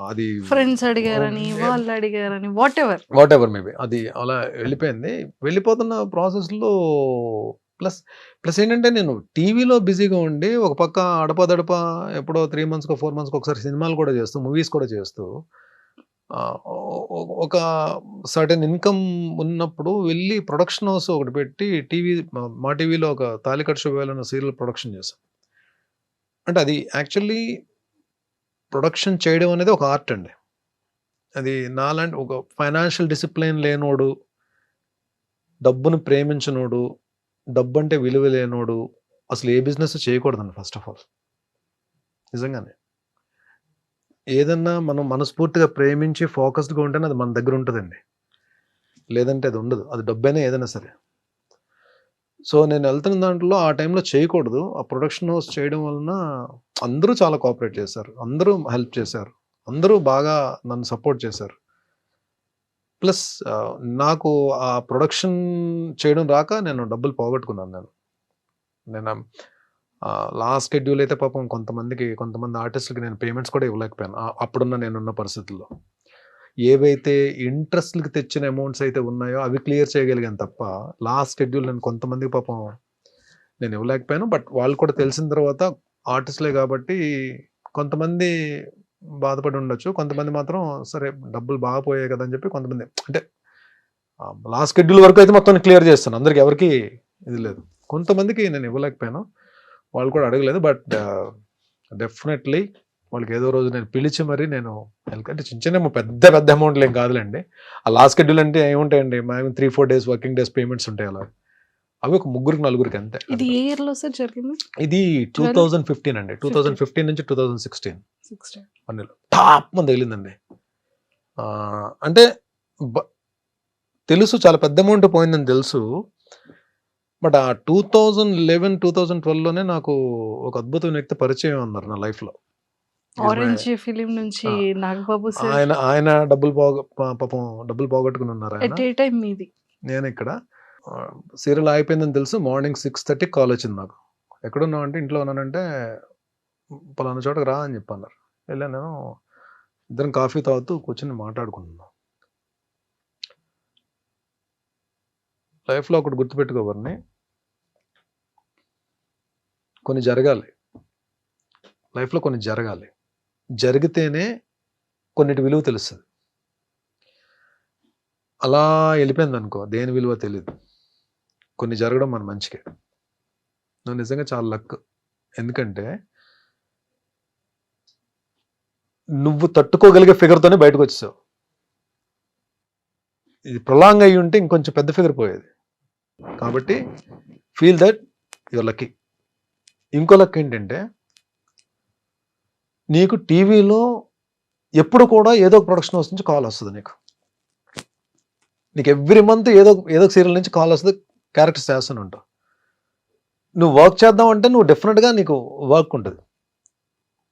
అది ఫ్రెండ్స్ అడిగారని, వాళ్ళు అడిగారని, వాట్ ఎవర్ మేబీ అది అలా వెళ్ళిపోయింది. వెళ్ళిపోతున్న ప్రాసెస్లో ప్లస్ ఏంటంటే నేను టీవీలో బిజీగా ఉండి ఒక పక్క అడపదడప ఎప్పుడో 3 monthsకో 4 monthsకో ఒకసారి సినిమాలు కూడా చేస్తూ, మూవీస్ కూడా చేస్తూ, ఒక సర్టెన్ ఇన్కమ్ ఉన్నప్పుడు వెళ్ళి ప్రొడక్షన్ హౌస్ ఒకటి పెట్టి మా టీవీలో ఒక తాలికట్ శుభవేళ సీరియల్ ప్రొడక్షన్ చేశాం. అంటే అది యాక్చువల్లీ ప్రొడక్షన్ చేయడం అనేది ఒక ఆర్ట్ అండి. అది నాలాంటి ఒక ఫైనాన్షియల్ డిసిప్లిన్ లేనోడు, డబ్బును ప్రేమించనోడు, డబ్బు అంటే విలువ లేనోడు అసలు ఏ బిజినెస్ చేయకూడదండి. ఫస్ట్ ఆఫ్ ఆల్ నిజంగానే ఏదన్నా మనం మనస్ఫూర్తిగా ప్రేమించి ఫోకస్డ్గా ఉంటేనే అది మన దగ్గర ఉంటుందండి, లేదంటే అది ఉండదు. అది డబ్బైనా ఏదైనా సరే. సో నేను వెళ్తున్న దాంట్లో ఆ టైంలో చేయకూడదు. ఆ ప్రొడక్షన్ హౌస్ చేయడం వలన అందరూ చాలా కోఆపరేట్ చేశారు, అందరూ హెల్ప్ చేశారు, అందరూ బాగా నన్ను సపోర్ట్ చేశారు. ప్లస్ నాకు ఆ ప్రొడక్షన్ చేయడం రాక నేను డబ్బులు పోగొట్టుకున్నాను. నేను లాస్ట్ షెడ్యూల్ అయితే పాపం కొంతమంది ఆర్టిస్టులకి నేను పేమెంట్స్ కూడా ఇవ్వలేకపోయాను అప్పుడున్న నేనున్న పరిస్థితుల్లో. ఏవైతే ఇంట్రెస్ట్లకి తెచ్చిన అమౌంట్స్ అయితే ఉన్నాయో అవి క్లియర్ చేయగలిగాను తప్ప లాస్ట్ షెడ్యూల్ నేను కొంతమందికి పాపం నేను ఇవ్వలేకపోయాను. బట్ వాళ్ళు కూడా తెలిసిన తర్వాత ఆర్టిస్టులే కాబట్టి కొంతమంది బాధపడి ఉండొచ్చు, కొంతమంది మాత్రం సరే డబ్బులు బాగా పోయాయి కదా అని చెప్పి కొంతమంది, అంటే లాస్ట్ షెడ్యూల్ వరకు అయితే మొత్తం క్లియర్ చేస్తాను, అందరికి ఎవరికి ఇది లేదు. కొంతమందికి నేను ఇవ్వలేకపోయాను, వాళ్ళు కూడా అడగలేదు. బట్ డెఫినెట్లీ వాళ్ళకి ఏదో రోజు నేను పిలిచి మరి నేను అంటే చిన్న చిన్న పెద్ద పెద్ద అమౌంట్లు ఏం కాదులేండి. ఆ లాస్ట్ షెడ్యూల్ అంటే ఏముంటాయండి, మేము 3-4 డేస్ వర్కింగ్ డేస్ పేమెంట్స్ ఉంటాయి అలా. అవి ఒక 3-4 అంతే. ఇది ఏ ఇయర్ లో సార్ జరిగింది? ఇది 2015 అండి. 2015 నుంచి 2016 16. అన్నిలో టాప్ మంది తగిలిందండి. అంటే తెలుసు చాలా పెద్ద అమౌంట్ పోయిందని తెలుసు. బట్ ఆ 2011-2012లోనే నాకు ఒక అద్భుతమైన వ్యక్తి పరిచయం అన్నారు నా లైఫ్ లో. ఆరెంజ్ ఫిలిం నుంచి నాగబాబు సార్. ఆయన పాపం డబ్బులు పోగొట్టుకుని ఉన్నారు. ఎట్ ఏ టైం మీది? నేను ఇక్కడ సీరియల్ అయిపోయిందని తెలుసు. మార్నింగ్ 6:30 కాల్ వచ్చింది నాకు. ఎక్కడున్నావు అంటే ఇంట్లో ఉన్నానంటే పలానా చోటకి రా అని చెప్పన్నారు. వెళ్ళాను. నేను ఇద్దరం కాఫీ తాగుతూ కూర్చొని మాట్లాడుకుంటున్నాం. లైఫ్లో ఒకటి గుర్తుపెట్టుకోవాలని, కొన్ని జరగాలి లైఫ్లో, కొన్ని జరగాలి. జరిగితేనే కొన్నిటి విలువ తెలుస్తుంది. అలా వెళ్ళిపోయింది అనుకో, దేని విలువ తెలియదు. కొన్ని జరగడం మన మంచికే. నువ్వు నిజంగా చాలా లక్. ఎందుకంటే నువ్వు తట్టుకోగలిగే ఫిగర్తోనే బయటకు వచ్చేసావు. ఇది ప్రొలాంగ్ అయ్యి ఉంటే ఇంకొంచెం పెద్ద ఫిగర్ పోయేది. కాబట్టి ఫీల్ దట్ యువర్ లక్కీ. ఇంకో లక్ ఏంటంటే నీకు టీవీలో ఎప్పుడు కూడా ఏదో ఒక ప్రొడక్షన్ హౌస్ నుంచి కాల్ వస్తుంది. నీకు ఎవ్రీ మంత్ ఏదో ఒక సీరియల్ నుంచి కాల్ వస్తుంది. క్యారెక్టర్స్ చేస్తూనే ఉంటావు. నువ్వు వర్క్ చేద్దాం అంటే నువ్వు డెఫినెట్గా నీకు వర్క్ ఉంటుంది.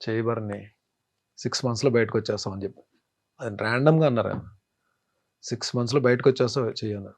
చేయబరని 6 monthsలో బయటకు వచ్చేస్తావు అని చెప్పి అది ర్యాండమ్గా అన్నారు ఆయన. 6 monthsలో బయటకు వచ్చేస్తావు చేయను.